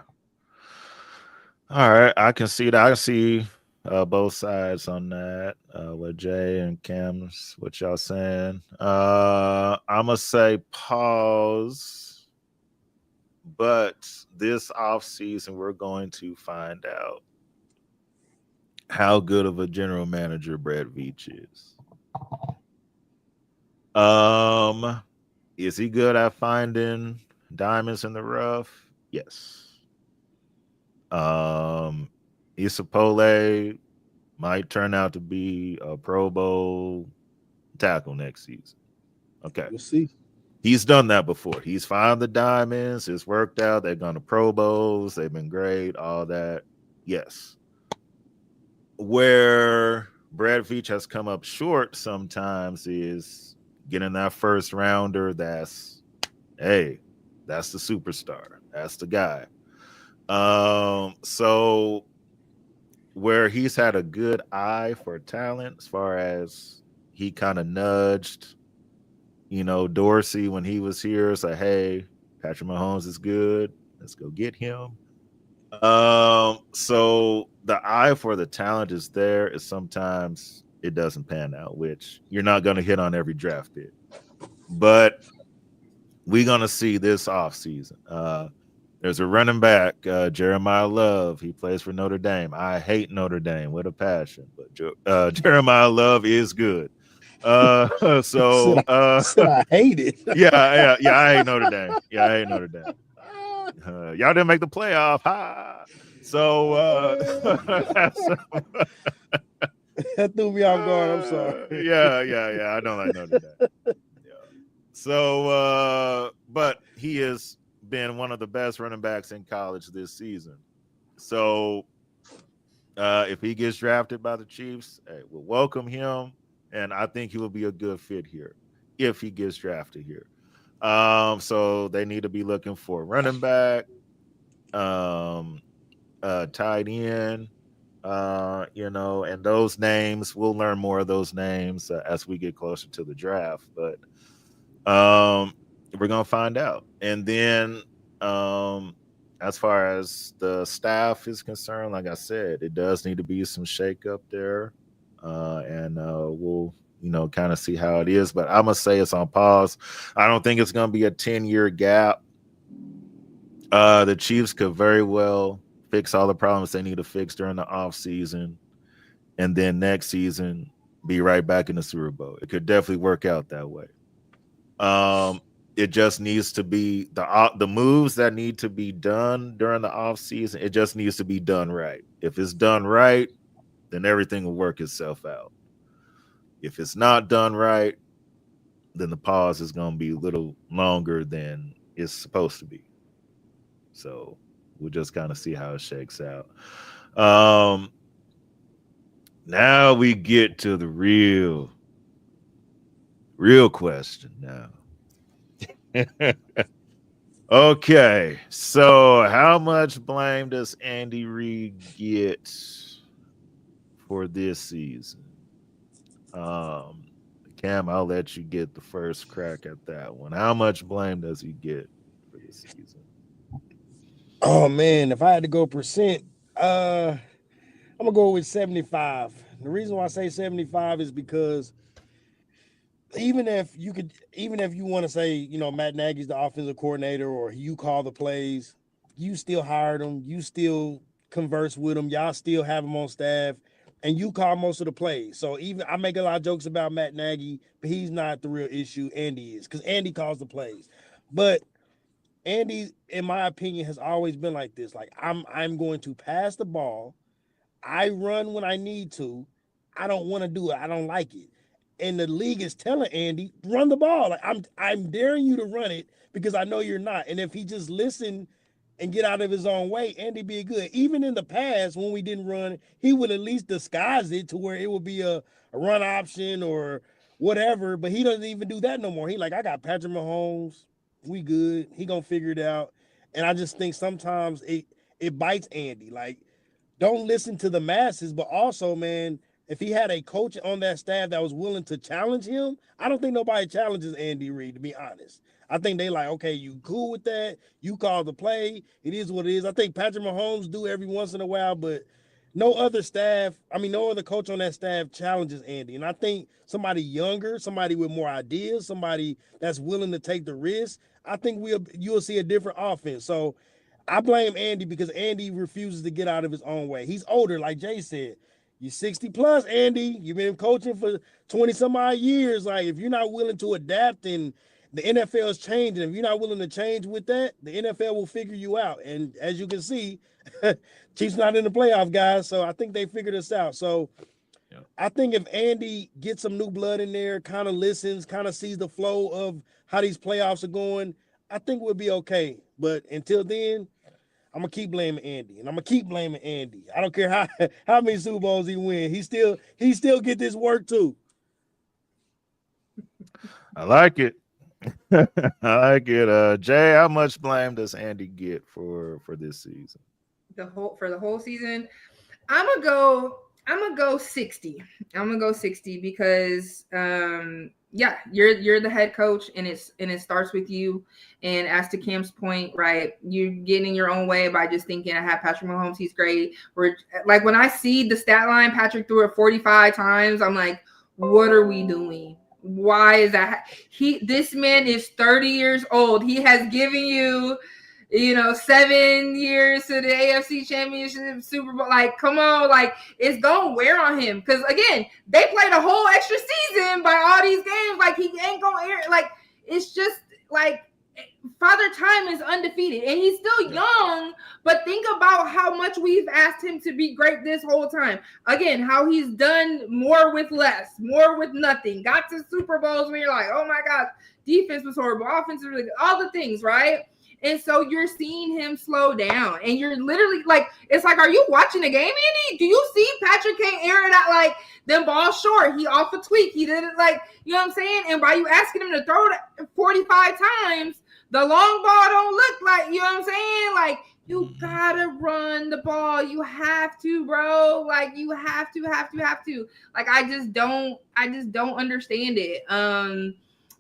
All right. I can see that. I can see both sides on that. With Jay and Cam's, what y'all saying. I'm going to say pause, but this offseason, we're going to find out how good of a general manager Brett Veach is. Is he good at finding diamonds in the rough? Yes. Isapole might turn out to be a Pro Bowl tackle next season. Okay. We'll see. He's done that before. He's found the diamonds. It's worked out. They've gone to Pro Bowls. They've been great. All that. Yes. Where Brad Veach has come up short sometimes is getting that first rounder. Hey, that's the superstar. That's the guy. So where he's had a good eye for talent as far as he kind of nudged, Dorsey when he was here, say, hey, Patrick Mahomes is good. Let's go get him. So the eye for the talent is there. Is sometimes it doesn't pan out, which you're not going to hit on every draft pick. But we're going to see this offseason. There's a running back, Jeremiah Love. He plays for Notre Dame. I hate Notre Dame with a passion, but Jeremiah Love is good. Said I hate it. yeah. I hate Notre Dame. Yeah, I hate Notre Dame. Y'all didn't make the playoff. Ha. So that threw me off guard. I'm sorry. Yeah. I don't like Notre Dame. Yeah. So, but he has been one of the best running backs in college this season. So, if he gets drafted by the Chiefs, hey, we'll welcome him, and I think he will be a good fit here if he gets drafted here. So they need to be looking for a running back, tight end, and those names, we'll learn more of those names as we get closer to the draft, but we're going to find out. And then as far as the staff is concerned, like I said, it does need to be some shake up there, and we'll kind of see how it is, but I must say it's on pause. I don't think it's going to be a 10-year gap. The Chiefs could very well fix all the problems they need to fix during the off season, and then next season be right back in the Super Bowl. It could definitely work out that way. It just needs to be the moves that need to be done during the off season. It just needs to be done right. If it's done right, then everything will work itself out. If it's not done right, then the pause is going to be a little longer than it's supposed to be. So we'll just kind of see how it shakes out. Now we get to the real question now. Okay, so how much blame does Andy Reid get for this season? Cam, I'll let you get the first crack at that one. How much blame does he get for this season? Oh man, if I had to go percent, I'm gonna go with 75. The reason why I say 75 is because even if you want to say, Matt Nagy's the offensive coordinator or you call the plays, you still hired him, you still converse with him, y'all still have him on staff, and you call most of the plays. So even I make a lot of jokes about Matt Nagy, but he's not the real issue. Andy is, because Andy calls the plays. But Andy, in my opinion, has always been like this. Like, I'm going to pass the ball. I run when I need to. I don't want to do it. I don't like it. And the league is telling Andy, run the ball. Like, I'm daring you to run it because I know you're not. And if he just listened and get out of his own way, Andy be good. Even in the past, when we didn't run, he would at least disguise it to where it would be a run option or whatever. But he doesn't even do that no more. He like, I got Patrick Mahomes. We good. He gonna figure it out. And I just think sometimes it bites Andy. Like, don't listen to the masses, but also, man, if he had a coach on that staff that was willing to challenge him, I don't think nobody challenges Andy Reid, to be honest. I think they like, okay, you cool with that? You call the play. It is what it is. I think Patrick Mahomes do every once in a while, but no other coach on that staff challenges Andy. And I think somebody younger, somebody with more ideas, somebody that's willing to take the risk, I think you'll see a different offense. So I blame Andy because Andy refuses to get out of his own way. He's older, like Jay said. You're 60 plus, Andy. You've been coaching for 20 some odd years. Like, if you're not willing to adapt, and the NFL is changing, if you're not willing to change with that, the NFL will figure you out. And as you can see, Chiefs not in the playoff, guys. So I think they figured this out. So yeah. I think if Andy gets some new blood in there, kind of listens, kind of sees the flow of how these playoffs are going, I think we'll be okay. But until then, I'm gonna keep blaming Andy, and I'm gonna keep blaming Andy. I don't care how many Super Bowls he win. He still get this work too. I like it. I like it. Jay, how much blame does Andy get for this season? For the whole season, I'm gonna go 60. I'm gonna go 60 because yeah, you're the head coach, and it starts with you. And as to Cam's point, right, you're getting in your own way by just thinking I have Patrick Mahomes, he's great. We're like, when I see the stat line, Patrick threw it 45 times, I'm like, what are we doing? Why is that? This man is 30 years old. He has given you 7 years to the AFC Championship, Super Bowl. Like, come on, like, it's gonna wear on him. Because again, they played a whole extra season by all these games. Like, he ain't gonna air. Like, it's just like Father Time is undefeated, and he's still young. But think about how much we've asked him to be great this whole time. Again, how he's done more with less, more with nothing. Got to Super Bowls when you're like, oh my gosh, defense was horrible, offense was really good, all the things, right? And so you're seeing him slow down, and you're literally like, it's like, are you watching the game, Andy? Do you see Patrick can't air it out, like, them balls short? He off a tweak. He did it, like, you know what I'm saying? And by you asking him to throw it 45 times, the long ball don't look like, you know what I'm saying? Like, you gotta run the ball. You have to, bro. Like, you have to. Like, I just don't understand it.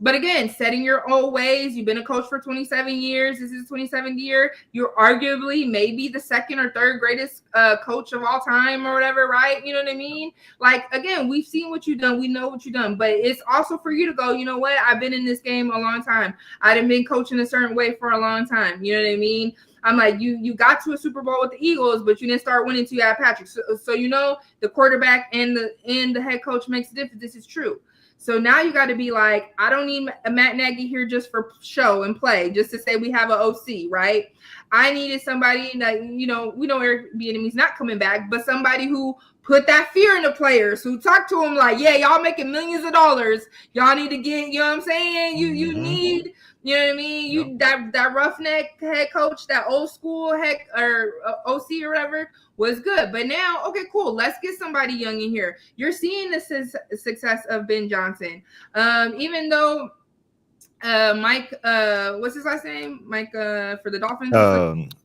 But again, setting your own ways. You've been a coach for 27 years. This is 27th year. You're arguably maybe the second or third greatest coach of all time or whatever, right? You know what I mean? Like, again, we've seen what you've done. We know what you've done. But it's also for you to go, you know what? I've been in this game a long time. I've been coaching a certain way for a long time. You know what I mean? I'm like, you got to a Super Bowl with the Eagles, but you didn't start winning until you had Patrick. So the quarterback and the head coach makes a difference. This is true. So now you got to be like, I don't need a Matt Nagy here just for show and play, just to say we have an OC, right? I needed somebody that, we know Eric Bieniemy's not coming back, but somebody who put that fear in the players, who talked to them like, yeah, y'all making millions of dollars. Y'all need to get, you know what I'm saying? You need, you know what I mean? That roughneck head coach, that old school head or OC or whatever was good. But now, okay, cool. Let's get somebody young in here. You're seeing the success of Ben Johnson. Even though Mike, what's his last name? Mike for the Dolphins?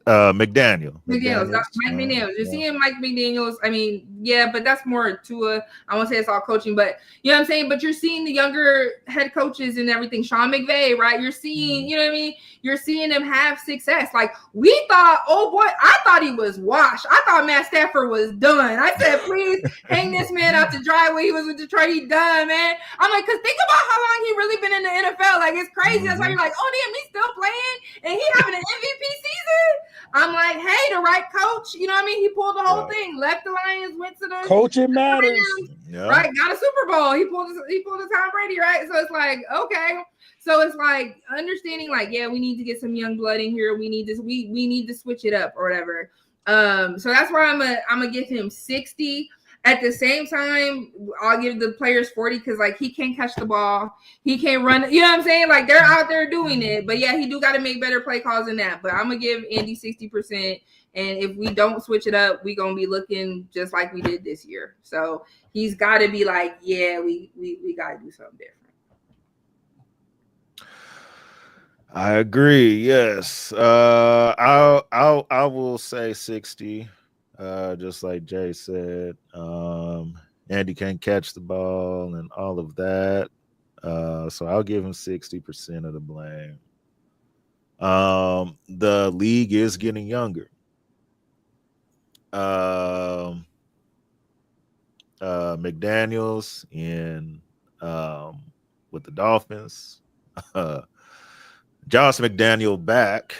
McDaniel. Mike McDaniels. You're seeing Mike McDaniels. I mean, yeah, but that's more Tua. I won't say it's all coaching, but you know what I'm saying? But you're seeing the younger head coaches and everything. Sean McVay, right? You're seeing, you know what I mean? You're seeing them have success. Like, we thought, oh boy, I thought he was washed. I thought Matt Stafford was done. I said, please hang this man out to dry when he was with Detroit. He done, man. I'm like, because think about how long he really been in the NFL. Like, it's crazy. That's why you're like, oh damn, he's still playing and he having an MVP season. I'm like, hey, the right coach, you know what I mean? He pulled the whole thing, left the Lions, went to the coaching matters, right? Got a Super Bowl. He pulled the Tom Brady, right? So it's like, okay. So it's like understanding, like, yeah, we need to get some young blood in here. We need this. We need to switch it up or whatever. So that's why I'm gonna give him 60. At the same time, I'll give the players 40 because, like, he can't catch the ball. He can't run. You know what I'm saying? Like, they're out there doing it. But, yeah, he do got to make better play calls than that. But I'm going to give Andy 60%. And if we don't switch it up, we're going to be looking just like we did this year. So he's got to be like, yeah, we got to do something different. I agree. Yes. I will say 60. Just like Jay said, Andy can't catch the ball and all of that. So I'll give him 60% of the blame. The league is getting younger. McDaniels in with the Dolphins. Josh McDaniel back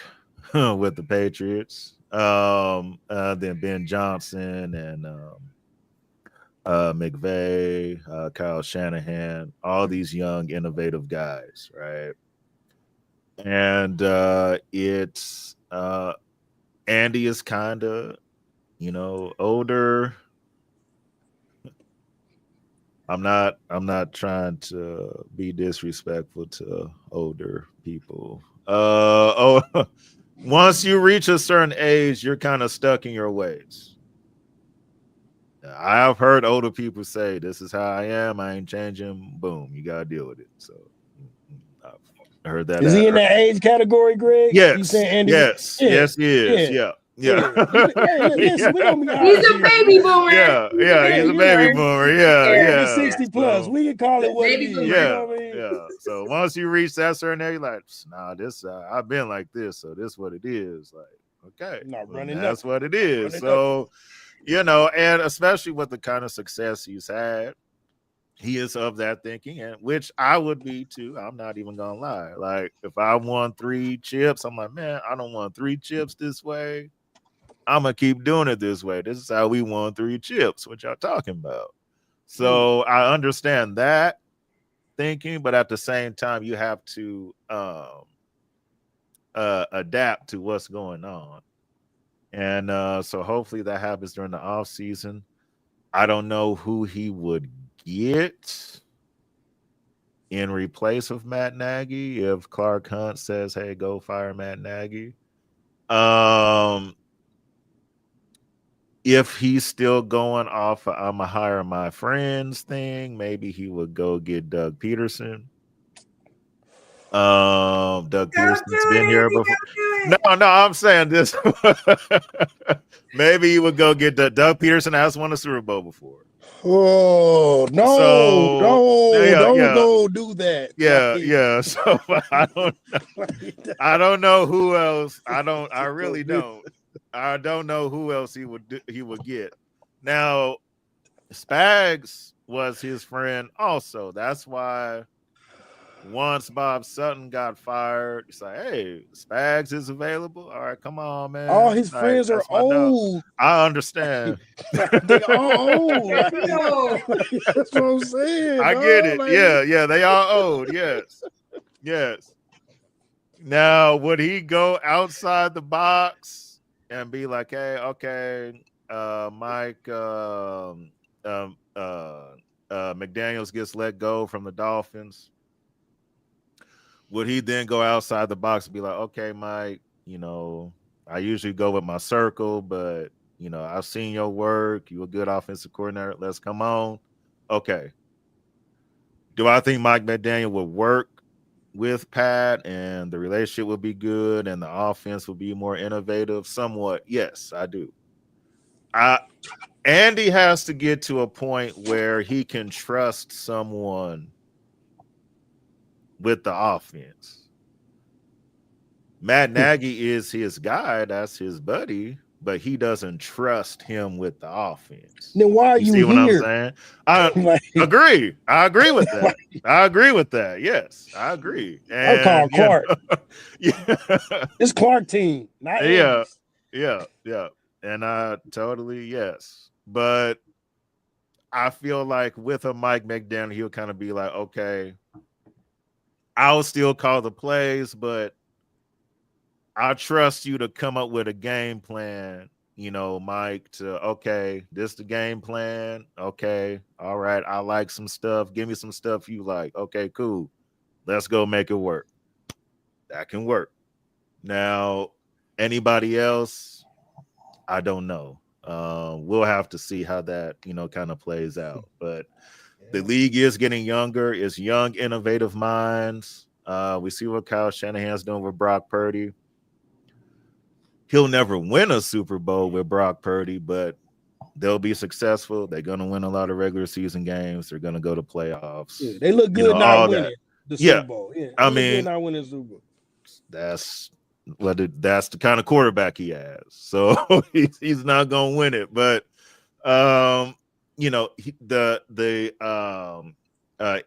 with the Patriots. Then Ben Johnson and McVay, Kyle Shanahan, all these young, innovative guys, right? And it's Andy is kind of, older. I'm not trying to be disrespectful to older people. once you reach a certain age, you're kind of stuck in your ways. I've heard older people say, "This is how I am. I ain't changing." Boom, you gotta deal with it. So I've heard that. Is he in that age category, Greg? Yes. You saying Andy? Yes. Yeah, Yes, he is. yeah, Yeah. Hey, listen, we gonna be He's honest a here. baby boomer. Yeah. He's a you baby know, boomer. Yeah. He's 60 plus. So, We can call it what it Baby is. boomer. You know what I mean? yeah. So once you reach that certain age, like, nah, this I've been like this, so this is what it is. Like, okay, Not well, running that's nothing. what it is. Running So, and especially with the kind of success he's had, he is of that thinking, and which I would be too. I'm not even gonna lie. Like, if I won 3 chips, I'm like, man, I don't want 3 chips this way. I'm gonna keep doing it this way. This is how we won 3 chips. What y'all talking about? So I understand that thinking, but at the same time, you have to adapt to what's going on. And so hopefully that happens during the off season. I don't know who he would get in replace of Matt Nagy if Clark Hunt says, "Hey, go fire Matt Nagy." If he's still going off of "I'm a hire my friends" thing, maybe he would go get Doug Peterson. Doug Peterson's been here before. No, I'm saying this. Maybe he would go get Doug Peterson has won a Super Bowl before. Oh no, So, don't go do that. Yeah. So I don't know who else. I really don't. I don't know who else he would get. Now, Spags was his friend also. That's why once Bob Sutton got fired, it's like, hey, Spags is available. All right, come on, man. All his friends are old. I understand. They all old. That's what I'm saying. I get it. Yeah, they are old. Yes. Now, would he go outside the box and be like, hey, okay, Mike McDaniels gets let go from the Dolphins? Would he then go outside the box and be like, okay, Mike, I usually go with my circle, but, I've seen your work. You're a good offensive coordinator. Let's come on. Okay. Do I think Mike McDaniel would work with Pat and the relationship would be good and the offense will be more innovative? Somewhat. Yes, I do. Andy has to get to a point where he can trust someone with the offense. Matt Nagy is his guy, that's his buddy, but he doesn't trust him with the offense. Then why are you see what here? I'm saying? I agree. I agree with that. I agree with that. Yes, I agree. And, I call Clark. Yeah. It's Clark team, not Andy's. Yeah. And I totally yes. But I feel like with a Mike McDaniel, he'll kind of be like, okay, I'll still call the plays, but I trust you to come up with a game plan, Mike, okay, this the game plan. Okay. All right. I like some stuff. Give me some stuff you like. Okay, cool. Let's go make it work. That can work. Now, anybody else, I don't know. We'll have to see how that, kind of plays out. But the league is getting younger. It's young, innovative minds. We see what Kyle Shanahan's doing with Brock Purdy. He'll never win a Super Bowl with Brock Purdy, but they'll be successful. They're going to win a lot of regular season games. They're going to go to playoffs. Yeah, they look good not winning the Super Bowl. Yeah, I mean, not winning the Super Bowl. That's the kind of quarterback he has. So he's not going to win it, but the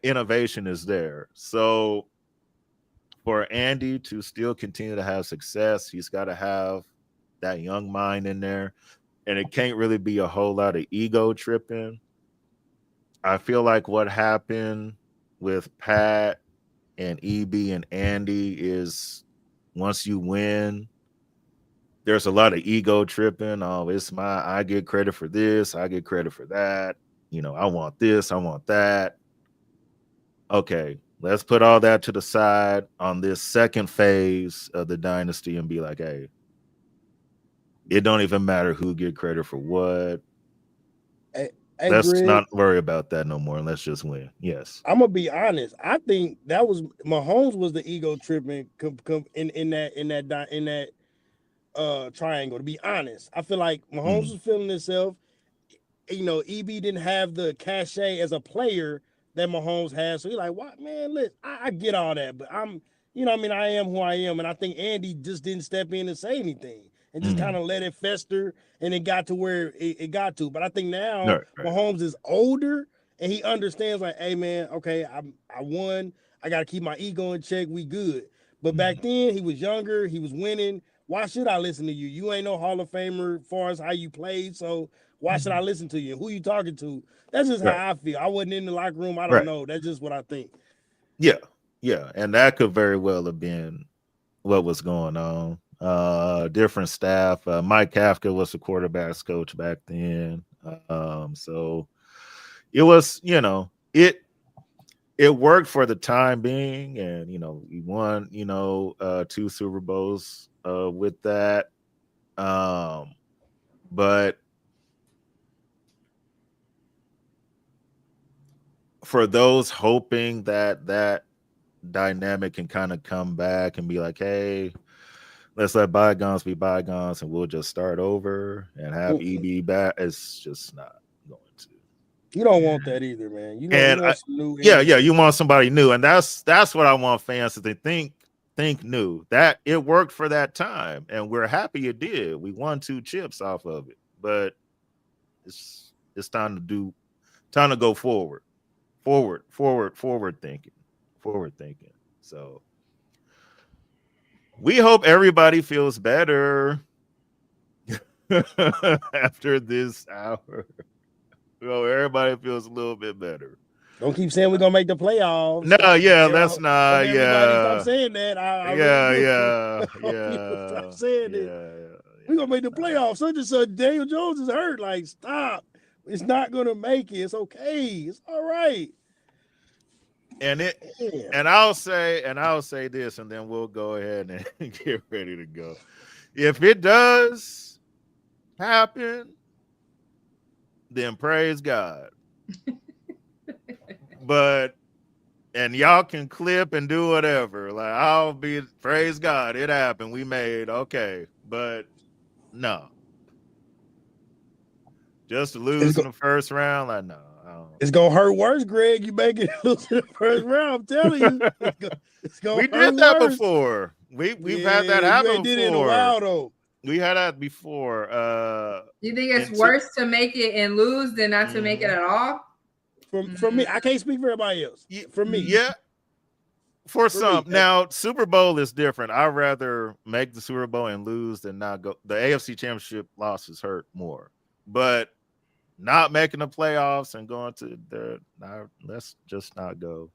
innovation is there. So for Andy to still continue to have success, he's got to have that young mind in there, and it can't really be a whole lot of ego tripping. I feel like what happened with Pat and EB and Andy is once you win, there's a lot of ego tripping. Oh, I get credit for this. I get credit for that. I want this. I want that. Okay. let's put all that to the side on this second phase of the dynasty and be like, hey, it don't even matter who get credit for what. Hey, Let's Greg, not worry about that no more and let's just win. Yes. I'm gonna be honest. I think that was Mahomes was the ego tripping in that triangle. To be honest, I feel like Mahomes was feeling himself. You know, EB didn't have the cachet as a player that Mahomes has. So he's like, what, man, listen, I get all that, but I'm, you know, I mean, I am who I am. And I think Andy just didn't step in and say anything and just kind of let it fester. And it got to where it got to. But I think now Mahomes is older and he understands like, hey, man, okay, I won. I got to keep my ego in check. We good. But back then he was younger. He was winning. Why should I listen to you? You ain't no Hall of Famer as far as how you played. So why should I listen to you? Who you talking to? That's just how I feel. I wasn't in the locker room. I don't know. That's just what I think. Yeah. Yeah. And that could very well have been what was going on. Different staff. Mike Kafka was the quarterback's coach back then. So it was, you know, it worked for the time being. And, you know, we won, you know, 2 Super Bowls with that. But for those hoping that dynamic can kind of come back and be like, hey, let's let bygones be bygones and we'll just start over and have EB back, it's just not going to. You don't want that either, man. You want some new you want somebody new. And that's what I want fans to think new. That it worked for that time. And we're happy it did. We won 2 chips off of it. But it's time to go forward. Forward thinking. So we hope everybody feels better after this hour. Well, everybody feels a little bit better. Don't keep saying we're gonna make the playoffs. No, yeah, that's not. Stop saying that. Stop saying it. We're gonna make the playoffs. Such and such. Daniel Jones is hurt. Like, stop. It's not gonna make it. It's okay. It's all right. And I'll say this, and then we'll go ahead and get ready to go. If it does happen, then praise God. And y'all can clip and do whatever. Like, I'll be, praise God, it happened. We made, okay. But no. Just to lose in the first round, like, no. It's gonna hurt worse, Greg. You make it lose in the first round. I'm telling you, it's gonna we did that worse. Before. We've had that happen before. Did it in a while though. We had that before. You think it's worse to make it and lose than not to make it at all? For me, I can't speak for everybody else. For me, yeah. For some. Now, Super Bowl is different. I'd rather make the Super Bowl and lose than not go. The AFC Championship losses hurt more, but not making the playoffs and going to let's just not go.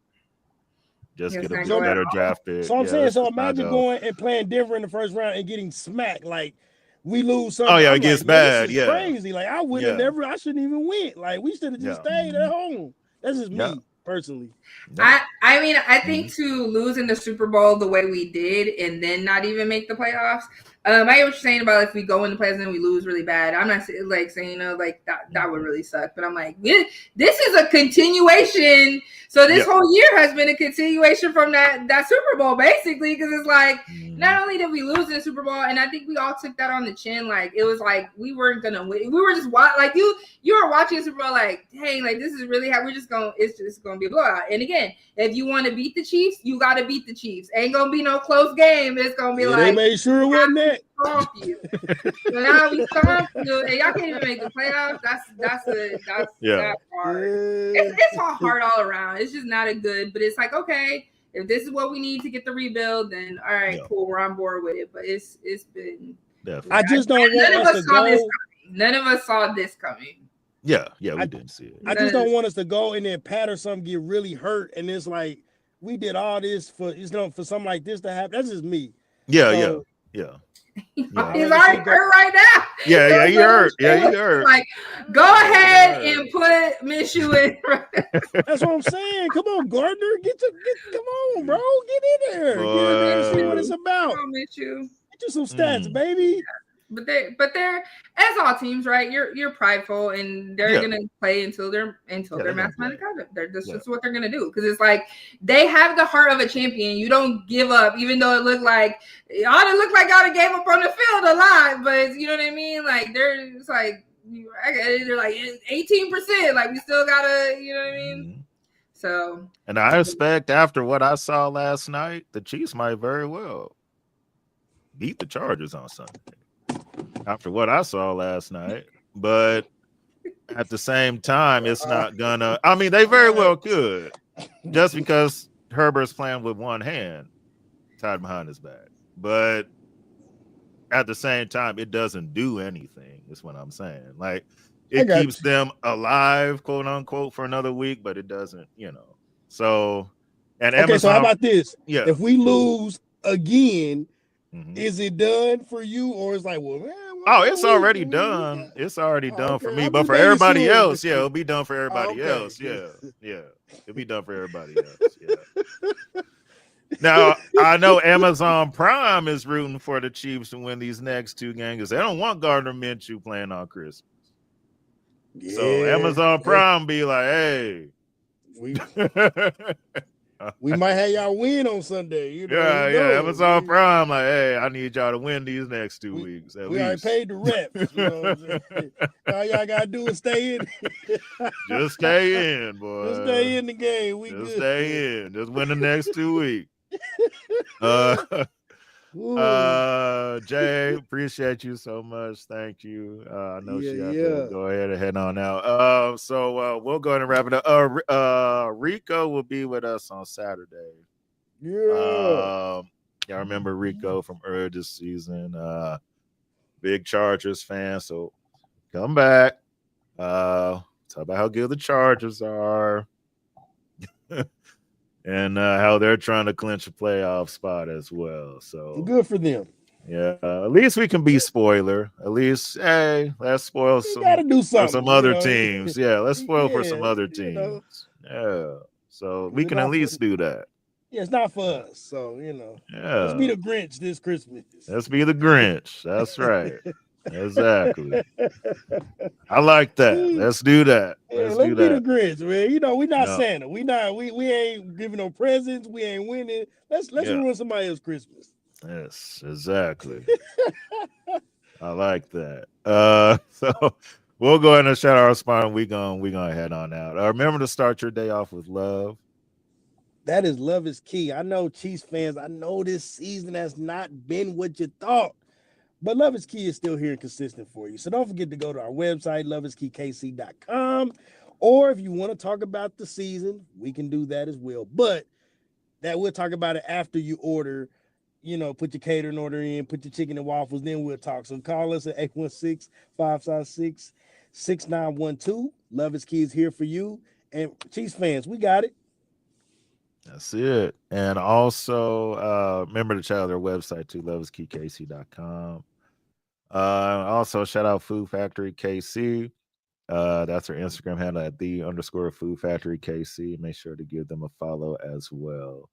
Just get a better draft pick. So I'm saying, so imagine going and playing Denver in the first round and getting smacked. Like, we lose something. Oh yeah, it gets bad. This is crazy. Like, I would have never. I shouldn't even win. Like, we should have just stayed at home. That's just me personally. I mean, I think to lose in the Super Bowl the way we did and then not even make the playoffs. I get what you're saying about if we go in the playoffs and we lose really bad. I'm not like saying like that would really suck. But I'm like, this is a continuation. So this whole year has been a continuation from that Super Bowl basically, because it's like not only did we lose in the Super Bowl, and I think we all took that on the chin. Like, it was like we weren't gonna win. We were just like you were watching the Super Bowl like, hey, like this is really how we're just going. It's just gonna be a blowout. And again, if you want to beat the Chiefs, you got to beat the Chiefs. Ain't gonna be no close game. It's gonna be like they made sure it wasn't that. You. So now we stomped you, and y'all can't even make the playoffs. That's that hard. It's all hard all around. It's just not a good. But it's like, okay, if this is what we need to get the rebuild, then all right, cool, we're on board with it. But it's been. Definitely. I just don't want us to go. None of us saw this coming. Yeah, we didn't see it. I just don't want us to go and then Pat or something get really hurt, and it's like we did all this for something like this to happen. That's just me. Yeah. He's already hurt right now. Yeah, he hurt. Yeah, he hurt. Like, go ahead and put Minshew in. That's what I'm saying. Come on, Gardner, come on, bro, get in there, get in there and see what it's about. Come on, Minshew. Get you some stats, baby. But they're as all teams, right? You're prideful, and they're gonna play until they're mathematically out. That's what they're gonna do, because it's like they have the heart of a champion. You don't give up, even though it looked like y'all didn't look like y'all gave up on the field a lot, but you know what I mean. Like they're like 18%. Like we still gotta, you know what I mean. So, and I expect after what I saw last night, the Chiefs might very well beat the Chargers on Sunday. After what I saw last night, but at the same time, it's not gonna. I mean, they very well could, just because Herbert's playing with one hand tied behind his back. But at the same time, it doesn't do anything. Is what I'm saying. Like it keeps them alive, quote unquote, for another week, but it doesn't. So and okay. Amazon, so how about this? Yeah, if we lose again. Is it done for you, or it's like, well, man, it's already done. It's already done for me, but for everybody else, it'll be done for everybody else. Yeah, it'll be done for everybody else. Yeah. Now I know Amazon Prime is rooting for the Chiefs to win these next two games because they don't want Gardner Minshew playing on Christmas. Yeah, so Amazon Prime be like, hey, we might have y'all win on Sunday. Yeah. Amazon Prime, like, hey, I need y'all to win these next 2 weeks. We already paid the reps. All y'all gotta do is stay in. Just stay in, boy. Just stay in the game. We just good. Stay in. Just win the next 2 weeks. Jay, appreciate you so much. Thank you. I know she had to go ahead and head on out. So we'll go ahead and wrap it up. Rico will be with us on Saturday. Yeah. Y'all remember Rico from earlier this season. Big Chargers fan. So come back. Talk about how good the Chargers are. And how they're trying to clinch a playoff spot as well. So good for them. Yeah, at least we can be spoiler. At least, hey, let's spoil for some other teams. Yeah, let's spoil for some other teams. Yeah, so we can at least do that. Yeah, it's not for us. So, Yeah. Let's be the Grinch this Christmas. Let's be the Grinch. That's right. Exactly. I like that. Let's do that. Let's be the Grinch, man. We're not Santa. We ain't giving no presents. We ain't winning. Let's ruin somebody else's Christmas. Yes, exactly. I like that. So we'll go ahead and shout out our sponsor. We're gonna head on out. Remember to start your day off with love. That is love is key. I know Chiefs fans, I know this season has not been what you thought. But Love is Key is still here and consistent for you. So don't forget to go to our website, loveiskeyKC.com. Or if you want to talk about the season, we can do that as well. But that we'll talk about it after you order, put your catering order in, put your chicken and waffles, then we'll talk. So call us at 816-556-6912. Love is Key is here for you. And Chiefs fans, we got it. That's it. And also remember to check out their website too, loveiskeyKC.com. Also, shout out Food Factory KC. That's our Instagram handle at @the_Food Factory KC. Make sure to give them a follow as well,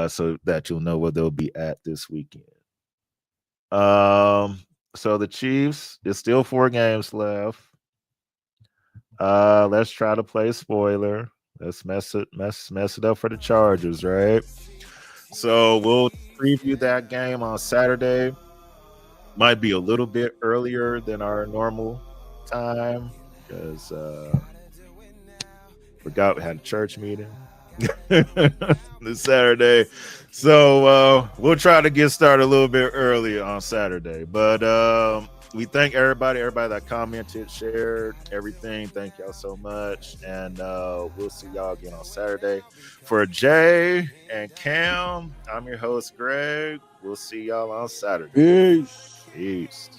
so that you'll know where they'll be at this weekend. So the Chiefs, there's still 4 games left. Let's try to play spoiler. Let's mess it up for the Chargers, right? So we'll preview that game on Saturday. Might be a little bit earlier than our normal time because forgot we had a church meeting this Saturday. So we'll try to get started a little bit earlier on Saturday. But we thank everybody that commented, shared, everything. Thank y'all so much. And we'll see y'all again on Saturday. For Jay and Cam, I'm your host, Greg. We'll see y'all on Saturday. Peace. Peace.